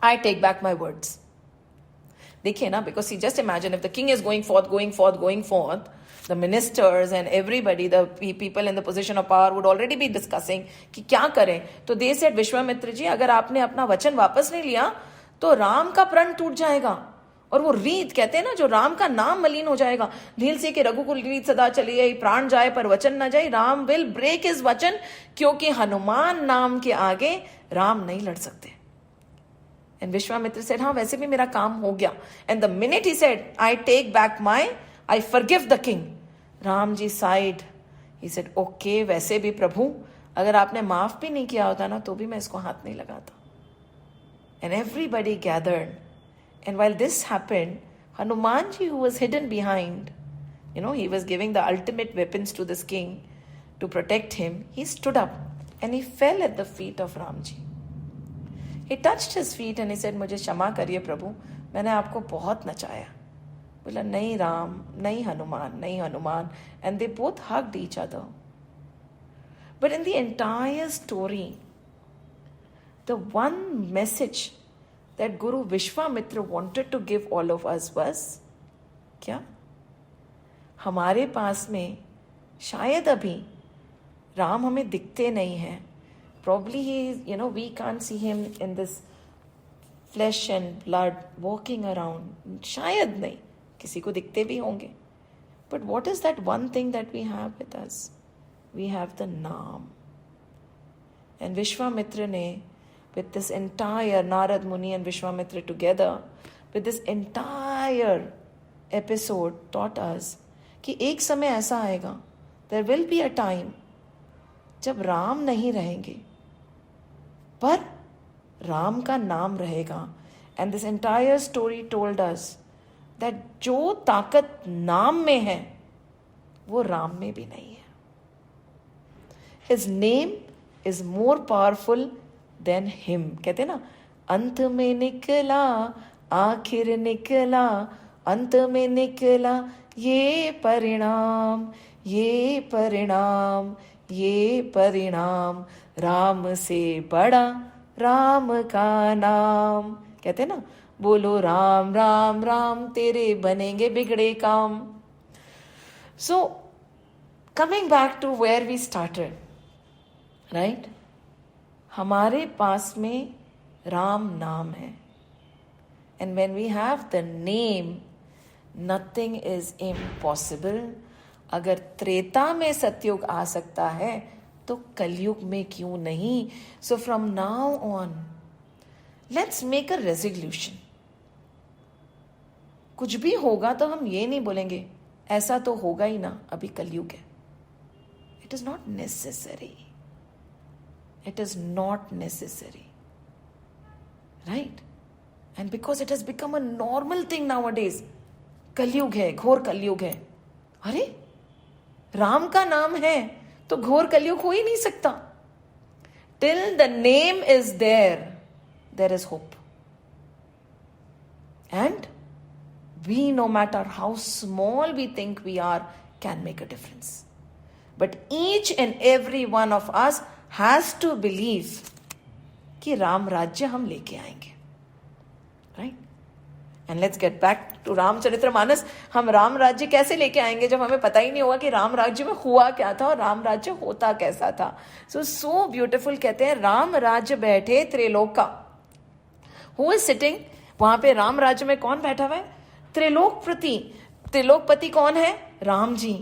Speaker 1: I take back my words. देखिए ना, because see, just imagine if the king is going forth, the ministers and everybody, the people in the position of power would already be discussing कि क्या करें. तो they said Vishwamitra ji अगर आपने अपना वचन वापस नहीं लिया तो राम का प्रण टूट जाएगा और वो रीत कहते हैं ना, जो राम का नाम मलिन हो जाएगा, नील से कि रघुकुल रीत सदा चली आई, प्राण जाए पर वचन न जाए, राम विल ब्रेक हिज वचन, क्योंकि हनुमान नाम के आगे राम नहीं लड़ सकते. एंड विश्वामित्र सेड, हाँ वैसे भी मेरा काम हो गया. And the minute he said, I take back my, I forgive the king, Ram ji side. He said, okay, वैसे भी प्रभु अगर आपने माफ भी नहीं किया होता ना तो भी मैं इसको हाथ नहीं लगाता. And everybody gathered. And while this happened, Hanumanji, who was hidden behind, he was giving the ultimate weapons to this king to protect him, he stood up and he fell at the feet of Ramji. He touched his feet and he said, मुझे क्षमा करिए प्रभु, मैंने आपको बहुत नचाया. बोला, नहीं राम, नहीं हनुमान, नहीं Hanuman. And they both hugged each other. But in the entire story, the one message that Guru Vishwamitra wanted to give all of us was, क्या? हमारे पास में शायद अभी राम हमें दिखते नहीं हैं. Probably we can't see him in this flesh and blood walking around. शायद नहीं, किसी को दिखते भी होंगे. But what is that one thing that we have with us? We have the Naam. And Vishwamitra ne, with this entire Narad Muni and Vishwamitra together, with this entire episode taught us कि एक समय ऐसा आएगा, there will be a time जब राम नहीं रहेंगे पर राम का नाम रहेगा. And this entire story told us that जो ताकत नाम में है वो राम में भी नहीं है. His name is more powerful than him. कहते ना, अंत में निकला आखिर निकला, अंत में निकला ये परिणाम, ये परिणाम, ये परिणाम, राम से बड़ा राम का नाम. कहते ना, बोलो राम राम राम, तेरे बनेंगे बिगड़े काम. So coming back to where we started, right? हमारे पास में राम नाम है. And when we have the name, nothing is impossible. अगर त्रेता में सतयुग आ सकता है तो कलयुग में क्यों नहीं? So from now on, let's make a resolution. कुछ भी होगा तो हम ये नहीं बोलेंगे ऐसा तो होगा ही ना, अभी कलयुग है. It is not necessary. It is not necessary. Right? And because it has become a normal thing nowadays, कलयुग है, घोर कलयुग है. अरे राम का नाम है तो घोर कलयुग हो ही नहीं सकता. Till the name is there, there is hope. And we, no matter how small we think we are, can make a difference. But each and every one of us has to believe कि राम राज्य हम लेके आएंगे. Right? And let's get back to Ramcharitmanas. हम राम राज्य कैसे लेके आएंगे जब हमें पता ही नहीं होगा कि राम राज्य में हुआ क्या था और राम राज्य होता कैसा था. So beautiful. कहते हैं राम राज्य बैठे त्रिलोका. Who is sitting? वहां पे राम राज्य में कौन बैठा हुआ है? त्रिलोकपति. त्रिलोकपति कौन है? Ram ji.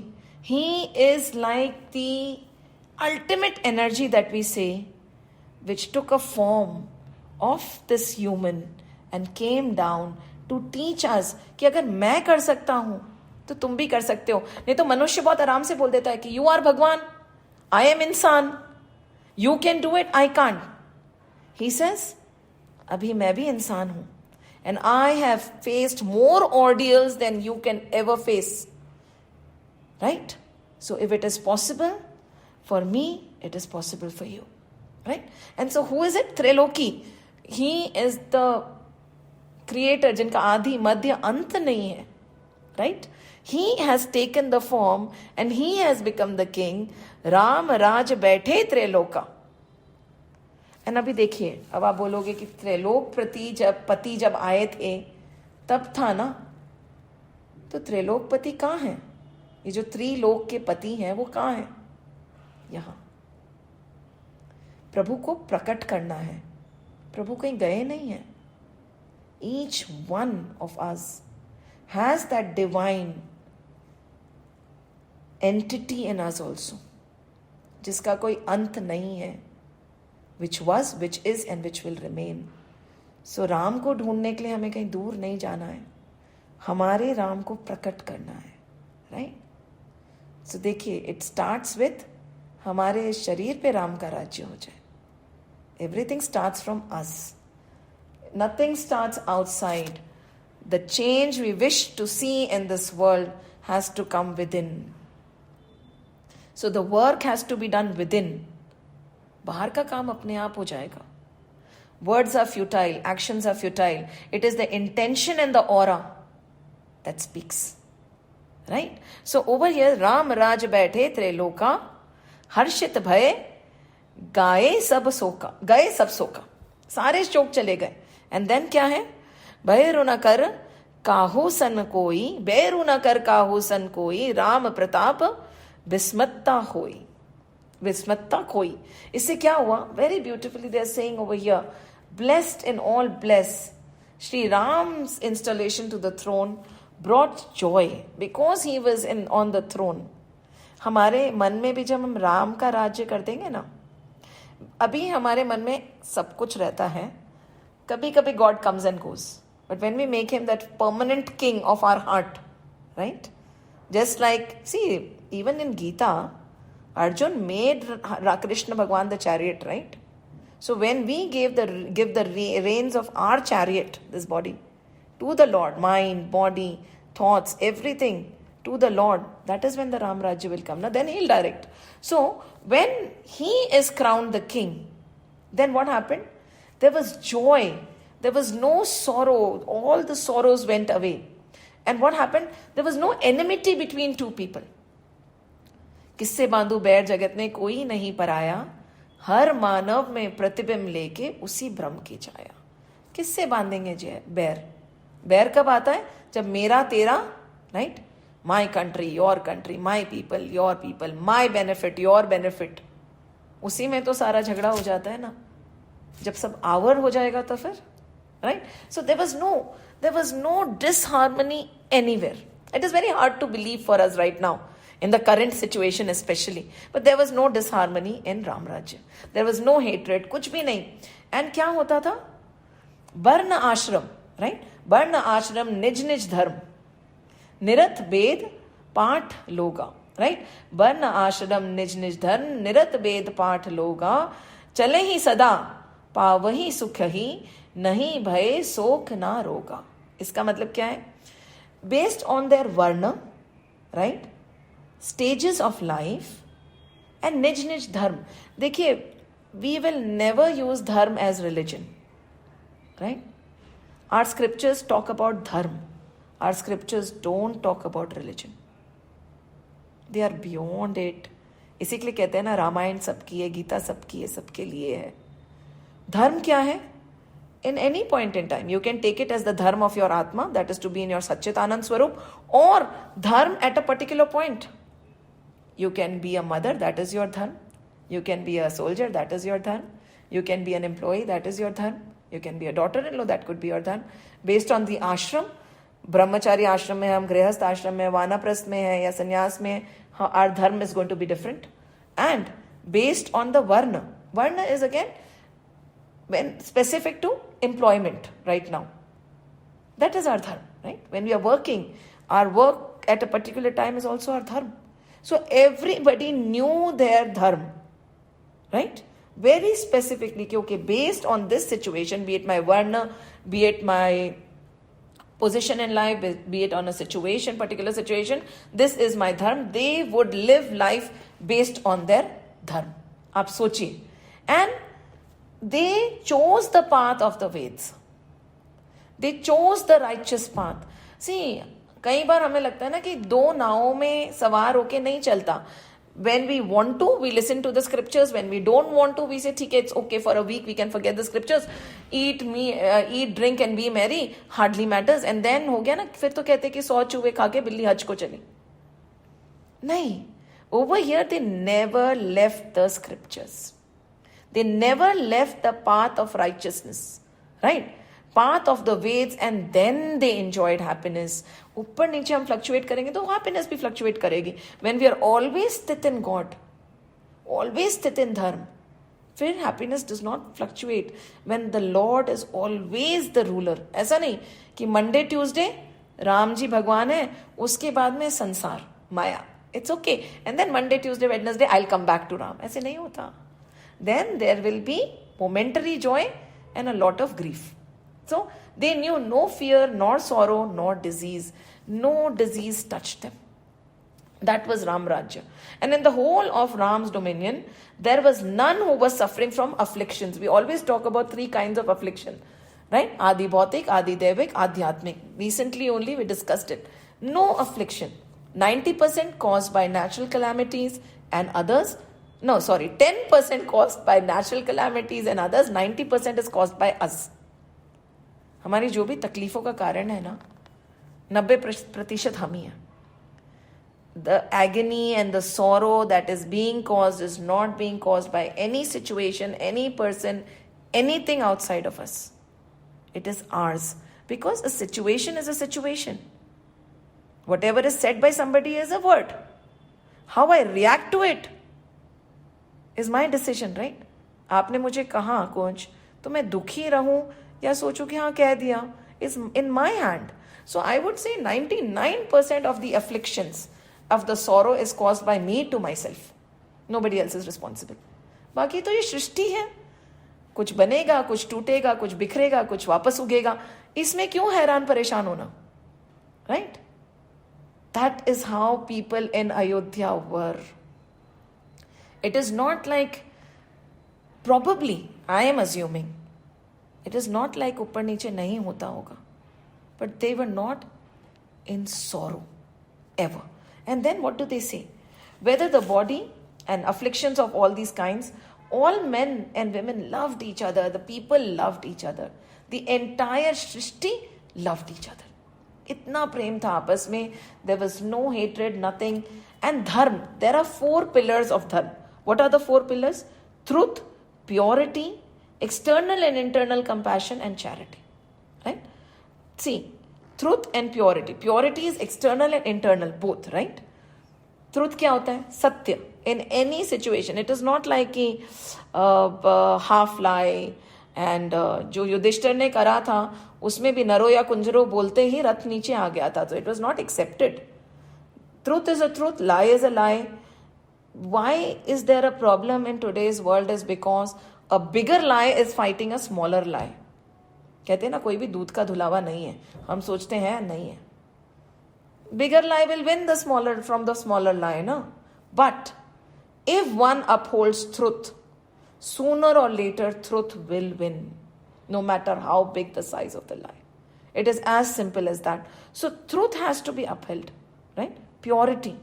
Speaker 1: He is like the ultimate energy that we say, which took a form of this human and came down to teach us कि अगर मैं कर सकता हूं तो तुम भी कर सकते हो. नहीं तो मनुष्य बहुत आराम से बोल देता है कि यू आर भगवान, आई एम इंसान, you can do it, I can't. He says अभी मैं भी इंसान हूं and I have faced more ordeals than you can ever face. Right? So if it is possible for me, it is possible for you. Right? And so who is it? Triloki. He is the creator जिनका आदि मध्य अंत नहीं है. Right? He has taken the form and he has become the king. Ram राज बैठे त्रिलोका. And अभी देखिए, अब आप बोलोगे कि त्रिलोक पति जब आए थे तब था ना, तो त्रिलोकपति कहाँ है? ये जो त्रिलोक के पति हैं वो कहाँ है? यहाँ. प्रभु को प्रकट करना है. प्रभु कहीं गए नहीं है. each one of us has that divine entity in us also, जिसका कोई अंत नहीं है, which was, which is and which will remain. So Ram को ढूंढने के लिए हमें कहीं दूर नहीं जाना है, हमारे राम को प्रकट करना है, right? So देखिए, it starts with हमारे शरीर पे राम का राज्य हो जाए. Everything starts from us. Nothing starts outside. The change we wish to see in this world has to come within. So the work has to be done within. बाहर का काम अपने आप हो जाएगा. Words are futile, actions are futile. It is the intention and the aura that speaks. Right? So over here, Ram Raj बैठे त्रैलोका, हर्षित भय गए सब शोका, सारे शोक चले गए. एंड देन क्या है? भयरु न कर काहू सन कोई, बैरु न कर काहू सन कोई, राम प्रताप विस्मत्ता खोई. इससे क्या हुआ? Very beautifully they are saying over here, blessed in all bless. Shri Ram's installation to the throne brought joy because he was on the throne. हमारे मन में भी जब हम राम का राज्य कर देंगे ना, अभी हमारे मन में सब कुछ रहता है, कभी कभी God comes and goes, but when we make him that permanent king of our heart, right? Just like, see, even in Gita, Arjun made Krishna Bhagwan the chariot, right? So when we give the reins of our chariot, this body, to the Lord, mind, body, thoughts, everything to the Lord, that is when the Ram Rajya will come. Now then he'll direct. So when he is crowned the king, then what happened? There was joy. There was no sorrow. All the sorrows went away. And what happened? There was no enmity between two people. किससे बांधू बैर जगत में कोई नहीं पराया, हर मानव में प्रतिबिंब लेके उसी ब्रह्म की छाया. किससे बांधेंगे बैर? बैर कब आता है? जब मेरा तेरा, right, my country, my people, your people, my benefit, your benefit, उसी में तो सारा झगड़ा हो जाता है ना. जब सब आवर हो जाएगा तो फिर, right. So there was no disharmony anywhere. It is very hard to believe for us right now, in the current situation especially. But there was no disharmony in Ram Rajya. There was no hatred, कुछ भी नहीं. And क्या होता था? वर्ण आश्रम, right? वर्ण आश्रम निज निज धर्म, निरत वेद पाठ लोगा, right? वर्ण आश्रम निज निज धर्म, निरत वेद पाठ लोगा, चले ही सदा पावही सुख ही, नहीं भय शोक ना रोगा. इसका मतलब क्या है? बेस्ड ऑन देयर वर्ण, right, stages of life and निज निज धर्म. देखिए, वी विल नेवर यूज धर्म as religion, right. Our scriptures talk about धर्म. Our scriptures don't talk about religion. They are beyond it. इसी के लिए कहते हैं ना, रामायण सबकी है, गीता सबकी है, सबके लिए है. धर्म क्या है? In any point in time, you can take it as the dharma of your Atma, that is to be in your Satchitanand Swarup, or dharma at a particular point. You can be a mother, that is your dharma. You can be a soldier, that is your dharma. You can be an employee, that is your dharma. You can be a daughter-in-law, that could be your dharma. Based on the ashram, brahmachari ashram में हम, गृहस्थ आश्रम में, वानप्रस्थ में है या संन्यास में, our dharma is going to be different. And based on the varna is again when specific to employment right now. That is our dharma, right? When we are working, our work at a particular time is also our dharma. So everybody knew their dharma, right? Very specifically, okay, based on this situation, be it my varna, be it my position in life, be it on a situation, particular situation, this is my dharma. They would live life based on their dharma. आप सोचिए. And they chose the path of the Veds. They chose the righteous path. See, कई बार हमें लगता है ना कि दो नावों में सवार होके नहीं चलता. When we want to, we listen to the scriptures. When we don't want to, we say, ठीक है, it's okay for a week, we can forget the scriptures. Eat, drink and be merry, hardly matters. And then हो गया ना, फिर तो कहते कि 100 चूहे खा के बिल्ली हज को चली. नहीं. Over here, they never left the scriptures. They never left the path of righteousness, right? path of the Veds and then they enjoyed happiness. ऊपर नीचे हम फ्लक्चुएट करेंगे तो happiness भी फ्लक्चुएट करेगी. When we are always स्थित in God, always स्थित in धर्म, फिर happiness does not fluctuate. When the Lord is always the ruler. ऐसा नहीं कि Monday, Tuesday राम जी भगवान है, उसके बाद में संसार माया. It's okay. And then Monday, Tuesday, Wednesday, I'll come back to Ram. ऐसे नहीं होता. Then there will be momentary joy and a lot of grief. So they knew no fear, nor sorrow, nor disease. No disease touched them. That was Ram Rajya. And in the whole of Ram's dominion, there was none who was suffering from afflictions. We always talk about 3 kinds of affliction. Right? Adi Bhautik, Adi Devik, Adhyatmik. Recently only we discussed it. No affliction. 90% caused by natural calamities and others, 10% caused by natural calamities and others, 90% is caused by us. हमारी जो भी तकलीफों का कारण है ना, 90% हम ही हैं. The agony and the sorrow that is being caused is not being caused by any situation, any person, anything outside of us. It is ours. Because a situation is a situation. Whatever is said by somebody is a word. How I react to it is my decision, right? आपने मुझे कहा कुछ, तो मैं दुखी रहूं या सोचूं कि हाँ कह दिया, is in my hand. So I would say 99% of the afflictions of the sorrow is caused by me to myself. Nobody else is responsible. बाकी तो ये सृष्टि है. कुछ बनेगा, कुछ टूटेगा, कुछ बिखरेगा, कुछ वापस उगेगा. इसमें क्यों हैरान परेशान होना? Right? That is how people in Ayodhya were. It is not like, probably, I am assuming, it is not like ऊपर नीचे नहीं होता होगा. But they were not in sorrow, ever. And then what do they say? Whether the body and afflictions of all these kinds, all men and women loved each other, the people loved each other. The entire Srishti loved each other. इतना प्रेम था आपस में. There was no hatred, nothing. And dharm, there are 4 pillars of dharm. What are the 4 pillars? Truth, purity, external and internal compassion, and charity. Right? See, truth and purity. Purity is external and internal, both, right? Truth क्या होता है? सत्य. In any situation. It is not like कि half lie. And जो युधिष्ठिर ने करा था, उसमें भी नरो या कुंजरो बोलते ही रथ नीचे आ गया था. So it was not accepted. Truth is a truth, lie is a lie. Why is there a problem in today's world is because a bigger lie is fighting a smaller lie. कहते हैं ना कोई भी दूध का धुलावा नहीं है. हम सोचते हैं नहीं है. Bigger lie will win the smaller from the smaller lie, no? But if one upholds truth, sooner or later truth will win, no matter how big the size of the lie. It is as simple as that. So truth has to be upheld, right? Purity,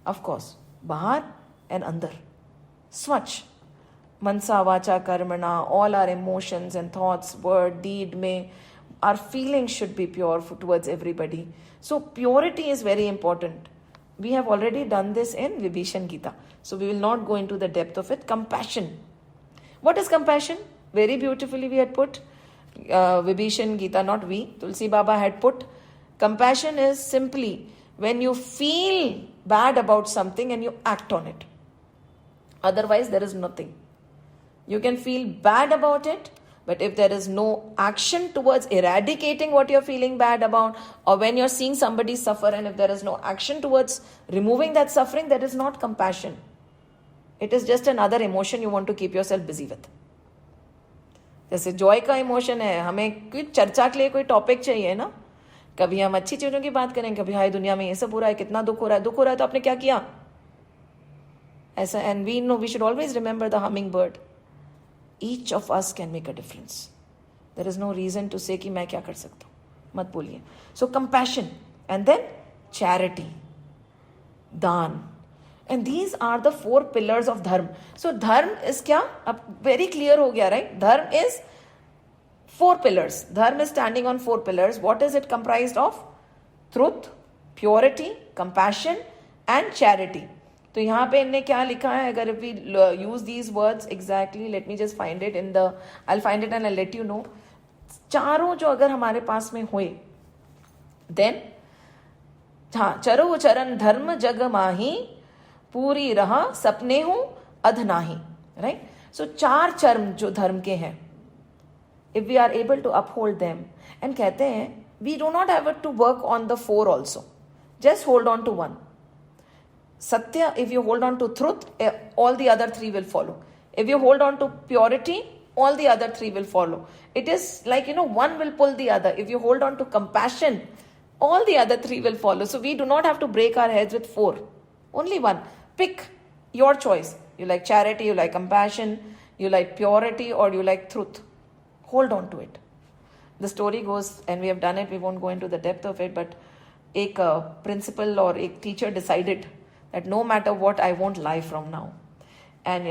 Speaker 1: of course, bahar and andar. Swachh. Mansa, vacha, karmana, all our emotions and thoughts, word, deed, our feelings should be pure towards everybody. So purity is very important. We have already done this in Vibhishan Gita. So we will not go into the depth of it. Compassion. What is compassion? Very beautifully we had put. Vibhishan Gita, not we. Tulsi Baba had put. Compassion is simply when you feel bad about something and you act on it. Otherwise there is nothing. You can feel bad about it, but if there is no action towards eradicating what you're feeling bad about, or when you're seeing somebody suffer and if there is no action towards removing that suffering, that is not compassion. It is just another emotion you want to keep yourself busy with. जैसे Joy का emotion है, हमें कोई चर्चा के लिए कोई topic चाहिए ना. कभी हम अच्छी चीजों की बात करें, कभी हाय दुनिया में ये सब हो रहा है, कितना दुख हो रहा है. दुख हो रहा है तो आपने क्या किया ऐसा. And we know we should always remember the humming bird. Each of us can make a difference. There is no reason to say कि मैं क्या कर सकता हूँ. मत बोलिए. So compassion and then charity, दान. And these are the 4 pillars of dharma. So dharma is क्या? अब very clear हो गया, right? Dharma is 4 pillars. Dharma is standing on 4 pillars. What is it comprised of? Truth, purity, compassion and charity. तो यहाँ पे इनने क्या लिखा है? अगर if we use these words exactly, let me just find it in the, I'll find it and I'll let you know. चारों जो अगर हमारे पास में हुए, देन हाँ, चरो चरण धर्म जग माही, पूरी रहा सपने हूं अध नाही, राइट. सो 4 चर्म जो धर्म के हैं, if we are able to uphold them, and कहते हैं we do not have to work on the 4 also, just hold on to one. Satya, if you hold on to truth, all the other 3 will follow. If you hold on to purity, all the other 3 will follow. It is like, one will pull the other. If you hold on to compassion, all the other 3 will follow. So we do not have to break our heads with 4. Only one. Pick your choice. You like charity, you like compassion, you like purity, or you like truth. Hold on to it. The story goes, and we have done it, we won't go into the depth of it, but a principal or a teacher decided that no matter what, I won't lie from now. And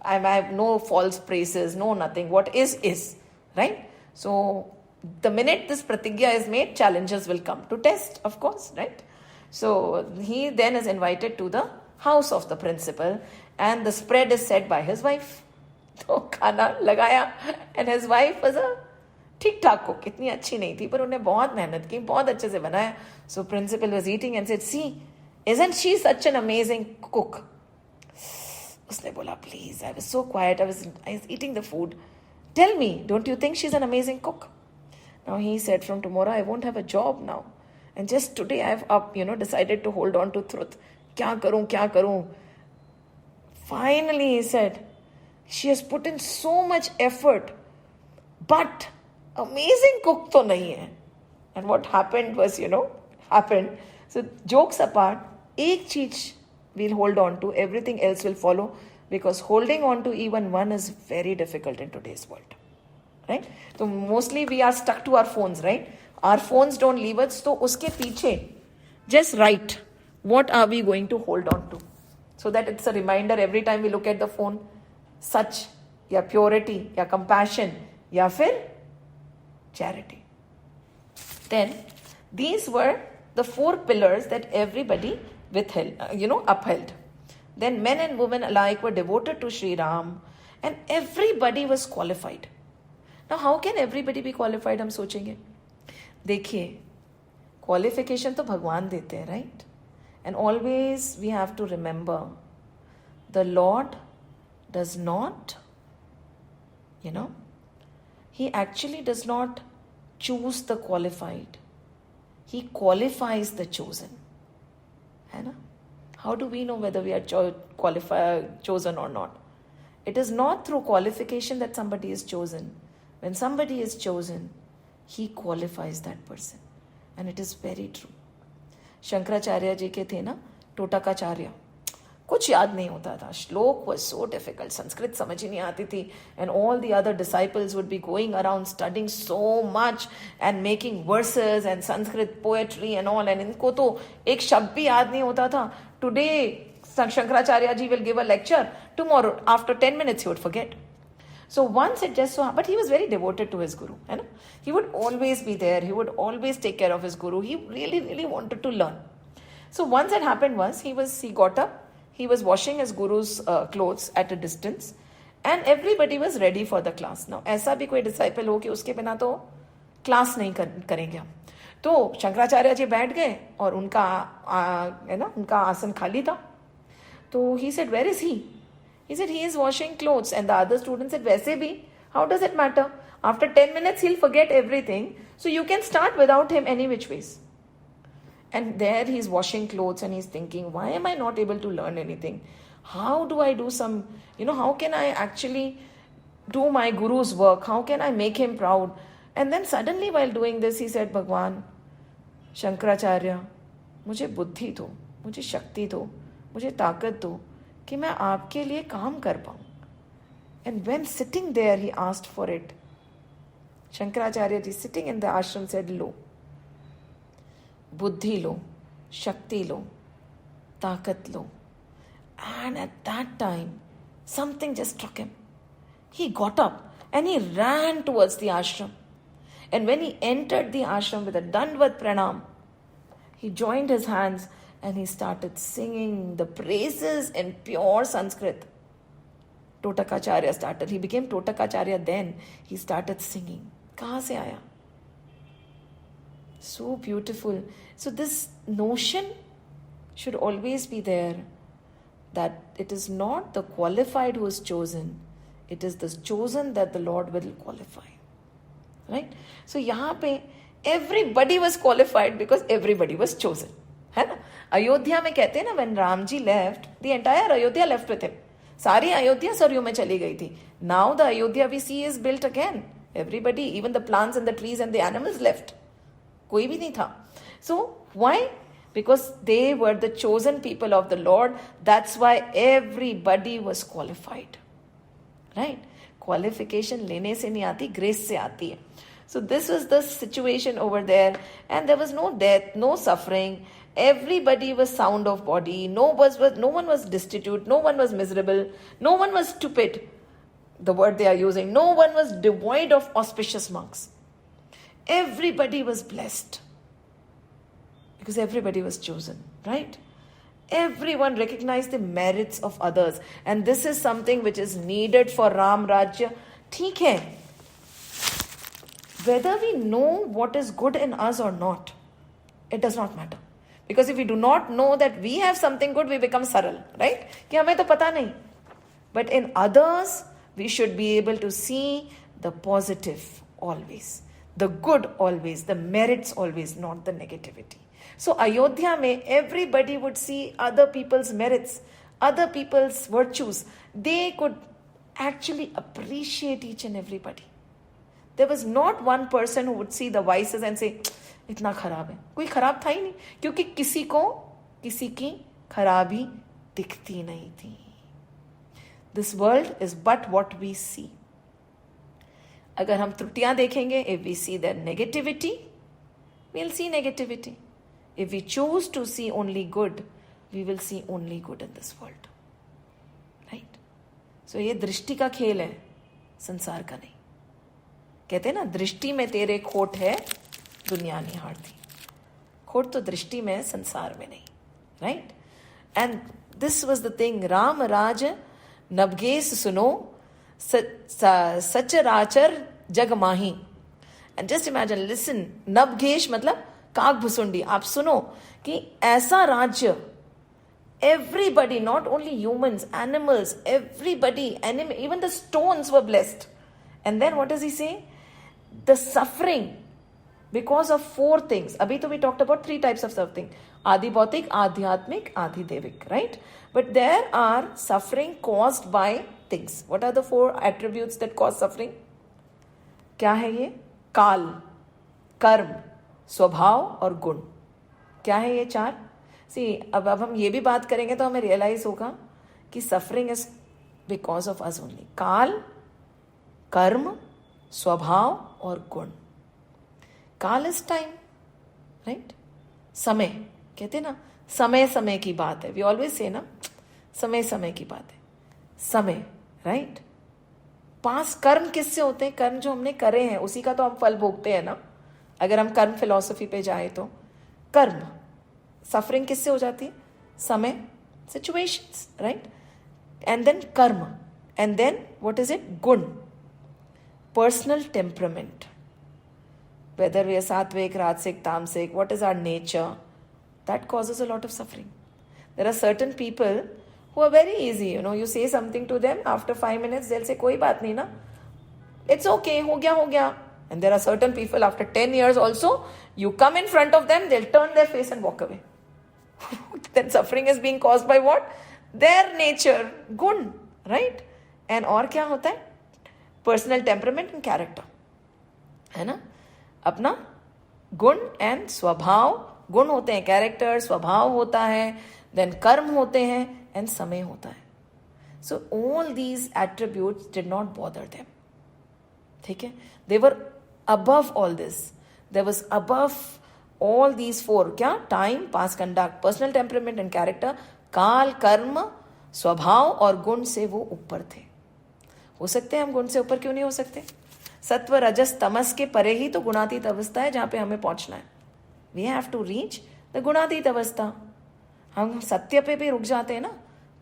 Speaker 1: I have no false praises, no nothing. What is, right? So the minute this pratigya is made, challenges will come to test, of course, right? So he then is invited to the house of the principal, and the spread is set by his wife. तो खाना लगाया, and his wife was a ठीक ठाक cook, इतनी अच्छी नहीं थी पर उन्हें बहुत मेहनत की, बहुत अच्छे से बनाया. So principal was eating and said, see, isn't she such an amazing cook? उसने बोला, please, I was so quiet, I was eating the food. Tell me, don't you think she's an amazing cook? Now he said, from tomorrow I won't have a job now. And just today I've decided to hold on to truth. क्या करूं? Finally he said, she has put in so much effort, but amazing cook to nahi hai. And what happened was, happened. So jokes apart, ek cheez we'll hold on to, everything else will follow, because holding on to even one is very difficult in today's world, right? So mostly we are stuck to our phones, right? Our phones don't leave us. So uske piche, just write, what are we going to hold on to? So that it's a reminder every time we look at the phone, सच या purity या compassion या फिर charity. Then these were the 4 pillars that everybody upheld. Then men and women alike were devoted to Sri Ram, and everybody was qualified. Now how can everybody be qualified, हम सोचेंगे. देखिए, qualification तो भगवान देते हैं, right? And always we have to remember, the Lord does not, he actually does not choose the qualified. He qualifies the chosen. How do we know whether we are chosen or not? It is not through qualification that somebody is chosen. When somebody is chosen, he qualifies that person. And it is very true. Shankaracharya ji के थे ना, टोटकाचार्य, कुछ याद नहीं होता था. श्लोक was so difficult. Sanskrit समझ ही नहीं आती थी. And all the other disciples would be going around studying so much and making verses and Sanskrit poetry and all. And इनको तो एक शब्द भी याद नहीं होता था. Today, Shankaracharya ji will give a lecture. Tomorrow, after 10 minutes, he would forget. So once it just so, but he was very devoted to his guru. He would always be there. He would always take care of his guru. He really, really wanted to learn. So once it happened was, he got up. He was washing his guru's clothes at a distance, and everybody was ready for the class. Now, ऐसा भी कोई disciple हो कि उसके बिना तो class नहीं करेंगे हम. तो शंकराचार्य जी बैठ गए और उनका आसन खाली था. तो he said, where is he? He said, he is washing clothes. And the other student said, वैसे भी, how does it matter? After 10 minutes, he'll forget everything. So you can start without him any which ways. And there he's washing clothes and he's thinking, why am I not able to learn anything? How do I do how can I actually do my guru's work? How can I make him proud? And then suddenly while doing this, he said, Bhagwan, Shankaracharya, मुझे बुद्धि दो, मुझे शक्ति दो, मुझे ताकत दो कि मैं आपके लिए काम कर पाऊं. And when sitting there, he asked for it. Shankaracharya ji sitting in the ashram said, लो, बुद्धि लो, शक्ति लो, ताकत लो. And at that time, something just struck him. He got up and he ran towards the ashram. And when he entered the ashram with a Dandvat Pranam, he joined his hands and he started singing the praises in pure Sanskrit. Totakacharya started. He became Totakacharya then. He started singing. कहाँ से आया? So beautiful. So this notion should always be there, that it is not the qualified who is chosen, it is the chosen that the Lord will qualify. Right? So यहाँ पे everybody was qualified because everybody was chosen. है ना? अयोध्या में कहते हैं ना, when Ram ji left, the entire Ayodhya left with him. सारी अयोध्या सरयू में चली गई थी. Now the Ayodhya we see is built again. Everybody, even the plants and the trees and the animals left. कोई भी नहीं था. So why? Because they were the chosen people of the Lord. That's why everybody was qualified. Right? Qualification लेने से नहीं आती, grace से आती है. So this was the situation over there, and there was no death, no suffering. Everybody was sound of body. No one was destitute. No one was miserable. No one was stupid. The word they are using. No one was devoid of auspicious marks. Everybody was blessed because everybody was chosen, right? Everyone recognized the merits of others, and this is something which is needed for Ram Rajya. ठीक है, whether we know what is good in us or not, it does not matter. Because if we do not know that we have something good, we become saral, right? कि हमें तो पता नहीं. But in others, we should be able to see the positive always, the good always, the merits always, not the negativity. So Ayodhya mein, everybody would see other people's merits, other people's virtues. They could actually appreciate each and everybody. There was not one person who would see the vices and say, इतना खराब है. कोई खराब था ही नहीं, क्योंकि किसी को किसी की खराबी दिखती नहीं थी. This world is but what we see. अगर हम त्रुटियां देखेंगे, if we see their negativity, we'll see negativity. If we choose to see only good, we will see only good in this world. Right? So ये दृष्टि का खेल है, संसार का नहीं. कहते हैं ना, दृष्टि में तेरे खोट है, दुनिया निहारती. खोट तो दृष्टि में, संसार में नहीं. Right? And this was the thing. Ram राज नवगेश सुनो, सचराचर जग माही. And just imagine, listen, नवगेश मतलब काग भुसुंडी. आप सुनो कि ऐसा राज्य, everybody, not only humans, animals, everybody, even the stones were blessed. And then what does he say? The suffering because of 4 things. Abhi to we talked about 3 types of suffering. Adi bhautik, adhyatmik, adi devik, right? But there are suffering caused by things. What are the 4 attributes that cause suffering? क्या है ये? काल, कर्म, स्वभाव और गुण. क्या है ये 4? सी अब हम ये भी बात करेंगे तो हमें रियलाइज होगा कि suffering is because of us only. काल, कर्म, स्वभाव और गुण. काल इज टाइम, राइट? समय. कहते ना, समय समय की बात है. वी ऑलवेज से ना, समय समय की बात है. समय, राइट? पास कर्म किससे होते हैं? कर्म जो हमने करे हैं उसी का तो हम फल भोगते हैं ना. अगर हम कर्म फिलॉसफी पे जाए तो कर्म. सफरिंग किससे हो जाती है? समय, सिचुएशंस, राइट? एंड देन कर्म, and then what is it? गुण, personal temperament. whether we are sattvic, rajasic, tamasic, what is our nature, that causes a lot of suffering. There are certain people who are very easy, you say something to them, after 5 minutes they'll say, koi baat nahi na, it's okay, ho gaya. And there are certain people, after 10 years also, you come in front of them, they'll turn their face and walk away. Then suffering is being caused by what? Their nature, gun, right? And और क्या होता है? Personal temperament and character, है ना? अपना गुण and स्वभाव. गुण होते हैं कैरेक्टर, स्वभाव होता है, देन कर्म होते हैं एंड समय होता है. So all these attributes did not bother them. ठीक है? They were above all this. There was above all these 4. क्या? Time, past conduct, personal temperament and character. काल, कर्म, स्वभाव और गुण से वो ऊपर थे. हो सकते हैं हम गुण से ऊपर क्यों नहीं हो सकते? सत्व, रजस, तमस के परे ही तो गुणातीत अवस्था है जहां पे हमें पहुंचना है. We have to reach the गुणातीत अवस्था. हम सत्य पे भी रुक जाते हैं ना,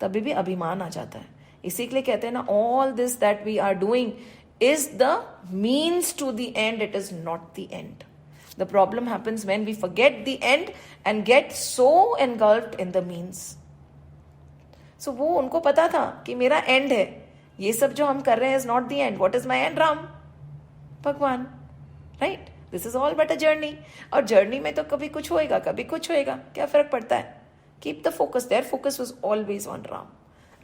Speaker 1: तभी भी अभिमान आ जाता है. इसी के लिए कहते हैं ना, all this that we are doing is the means to the end, it is not the end. The problem happens when we forget the end and get so engulfed in the means. So वो उनको पता था कि मेरा end है, ये सब जो हम कर रहे हैं is not the end. What is my end? Ram भगवान, right? This is all but a journey. और journey में तो कभी कुछ होएगा, कभी कुछ होएगा, क्या फर्क पड़ता है? Keep the focus. Their focus was always on Ram,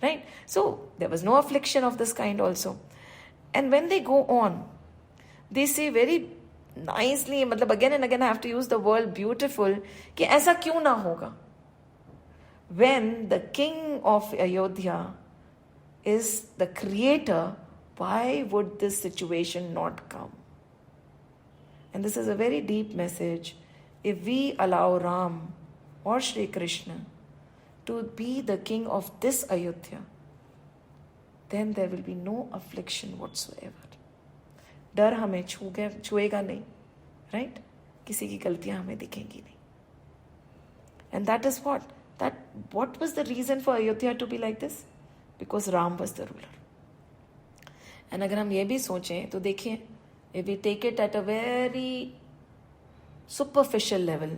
Speaker 1: right? So there was no affliction of this kind also. And when they go on, they say very nicely, मतलब again and again I have to use the word beautiful, कि ऐसा क्यों ना होगा? When the king of Ayodhya is the creator, why would this situation not come? And this is a very deep message. If we allow Ram or Shri Krishna to be the king of this Ayodhya, then there will be no affliction whatsoever. डर हमें छुएगा नहीं, right? किसी की गलतियां हमें दिखेंगी नहीं. And that is what was the reason for Ayodhya to be like this? Because Ram was the ruler. And अगर हम ये भी सोचें तो देखिए, if we take it at a very superficial level,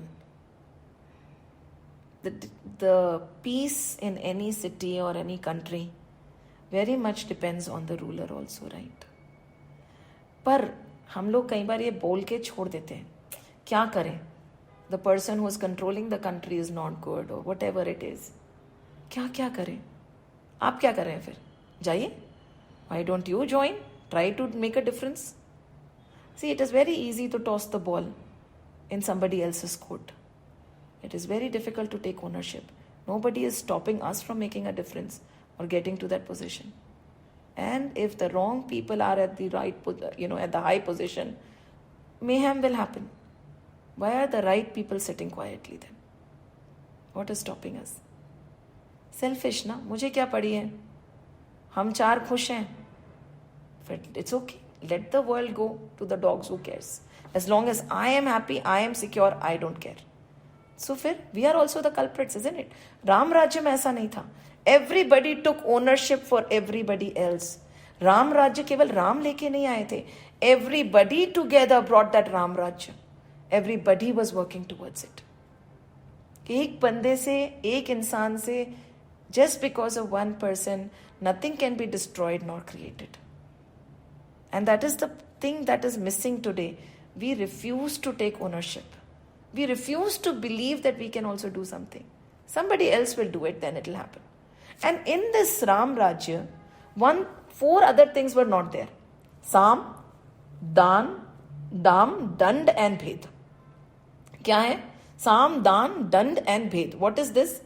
Speaker 1: the peace in any city or any country very much depends on the ruler also, right? पर हम लोग कई बार ये बोल के छोड़ देते हैं, क्या करें? The person who is controlling the country is not good or whatever it is. क्या करें? आप क्या कर रहे हैं फिर? जाइए. Why don't you join? Try to make a difference. See, it is very easy to toss the ball in somebody else's court. It is very difficult to take ownership. Nobody is stopping us from making a difference or getting to that position. And if the wrong people are at the right, at the high position, mayhem will happen. Why are the right people sitting quietly then? What is stopping us? Selfish ना, मुझे क्या पड़ी है? हम चार खुश हैं. It's okay. Let the world go to the dogs, who cares? As long as I am happy, I am secure, I don't care. So फिर we are also the culprits, isn't it? Ram राज्य में ऐसा नहीं था. Everybody took ownership for everybody else. Ram राज्य केवल राम लेके नहीं आए थे. Everybody together brought that Ram राज्य. Everybody was working towards it. एक बंदे से, एक इंसान से, just because of one person, nothing can be destroyed nor created. And that is the thing that is missing today. We refuse to take ownership. We refuse to believe that we can also do something. Somebody else will do it, then it will happen. And in this Ram Rajya, 4 other things were not there. Sam, Dan, Dam, Dand and Bhed. क्या है? Sam, Dan, Dand and Bhed. What is this?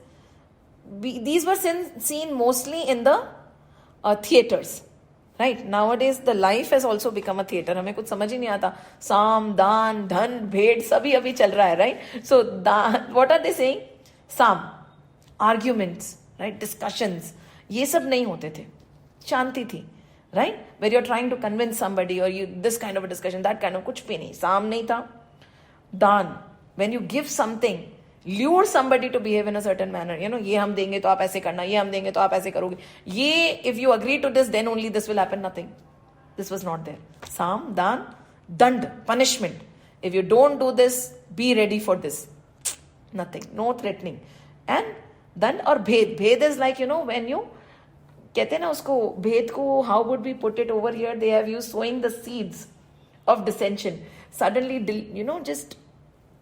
Speaker 1: These were seen mostly in the theaters. Right? Nowadays the life has also become a theater. हमें कुछ समझ ही नहीं आता. Sam, Dan, Dhan, Bhed सभी अभी चल रहा है, right? So what are they saying? Sam, arguments, right? Discussions. ये सब नहीं होते थे. शांति थी, right? Where you're trying to convince somebody or this kind of a discussion, that kind of, कुछ भी नहीं. Sam नहीं था. Dan, when you give something, lure somebody to behave in a certain manner. ये हम देंगे तो आप ऐसे करना, ये हम देंगे तो आप ऐसे करोगे. ये, if you agree to this, then only this will happen. Nothing. This was not there. Sam, Dan, Dand, punishment. If you don't do this, be ready for this. Nothing. No threatening. And Dand or Bhed. Bhed is like, when you, कहते हैं ना उसको, भेद को, how would we put it over here? They have used sowing the seeds of dissension. Suddenly, just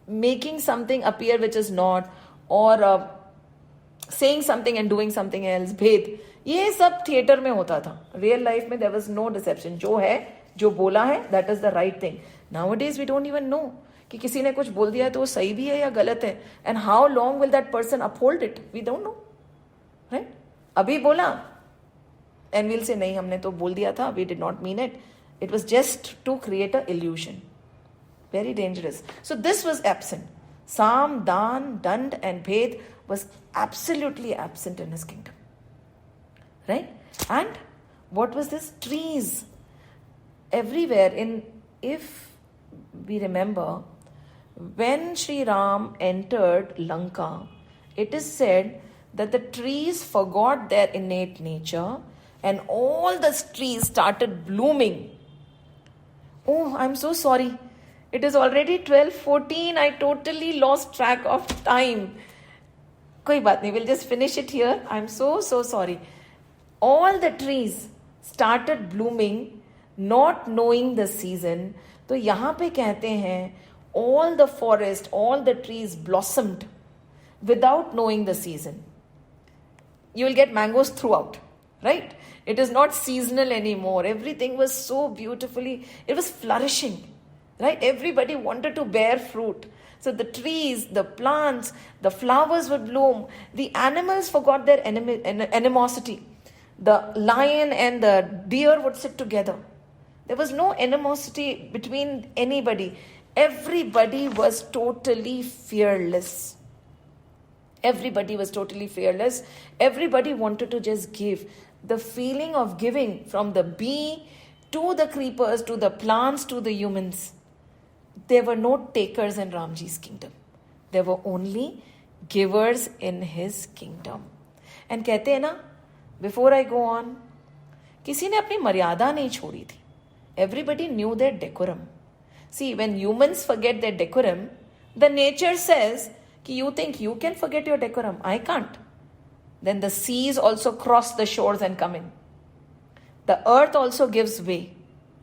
Speaker 1: making something appear which is not, or saying something and doing something else. भेद, ये सब theatre में होता था. Real life में there was no deception. जो है, जो बोला है, that is the right thing. Nowadays we don't even know कि किसी ने कुछ बोल दिया है तो वो सही भी है या गलत है. And how long will that person uphold it? We don't know. Right? अभी बोला and we'll say नहीं, हमने तो बोल दिया था, we did not mean it. It was just to create an illusion. Very dangerous. So this was absent. Sam, Dan, Dand and Bhed was absolutely absent in his kingdom. Right? And what was this? Trees. Everywhere. If we remember, when Sri Ram entered Lanka, it is said that the trees forgot their innate nature and all the trees started blooming Oh, I'm so sorry. It is already 12:14. I totally lost track of time. कोई बात नहीं, we'll just finish it here. I'm so sorry. All the trees started blooming, not knowing the season. तो यहाँ पे कहते हैं all the forest, all the trees blossomed without knowing the season. You will get mangoes throughout, right? It is not seasonal anymore. Everything was so beautifully, it was flourishing, right? Everybody wanted to bear fruit. So the trees, the plants, the flowers would bloom. The animals forgot their animosity. The lion and the deer would sit together. There was no animosity between anybody. Everybody was totally fearless. Everybody was totally fearless. Everybody wanted to just give. The feeling of giving from the bee to the creepers, to the plants, to the humans. There were no takers in Ramji's kingdom. There were only givers in his kingdom. And कहते हैं ना, before I go on, किसी ने अपनी मर्यादा नहीं छोड़ी थी. Everybody knew their decorum. See, when humans forget their decorum, the nature says, you think you can forget your decorum. I can't. Then the seas also cross the shores and come in. The earth also gives way.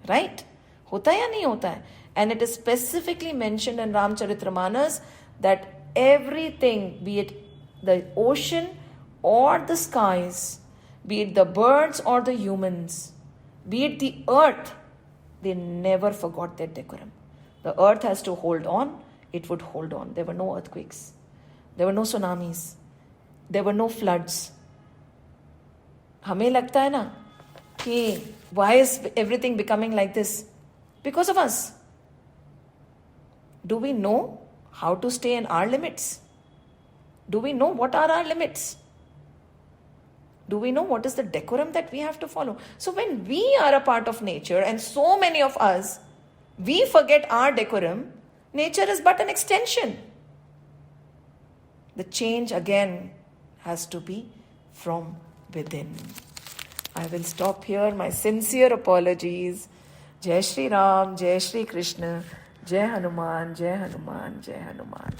Speaker 1: Right? होता है या नहीं होता है? And it is specifically mentioned in Ramcharitramanas that everything, be it the ocean or the skies, be it the birds or the humans, be it the earth, they never forgot their decorum. The earth has to hold on. It would hold on. There were no earthquakes. There were no tsunamis. There were no floods. हमें लगता है ना कि why is everything becoming like this? Because of us. Do we know how to stay in our limits? Do we know what are our limits? Do we know what is the decorum that we have to follow? So when we are a part of nature and so many of us, we forget our decorum, nature is but an extension. The change again has to be from within. I will stop here. My sincere apologies. Jai Shri Ram, Jai Shri Krishna, Jai Hanuman, Jai Hanuman, Jai Hanuman.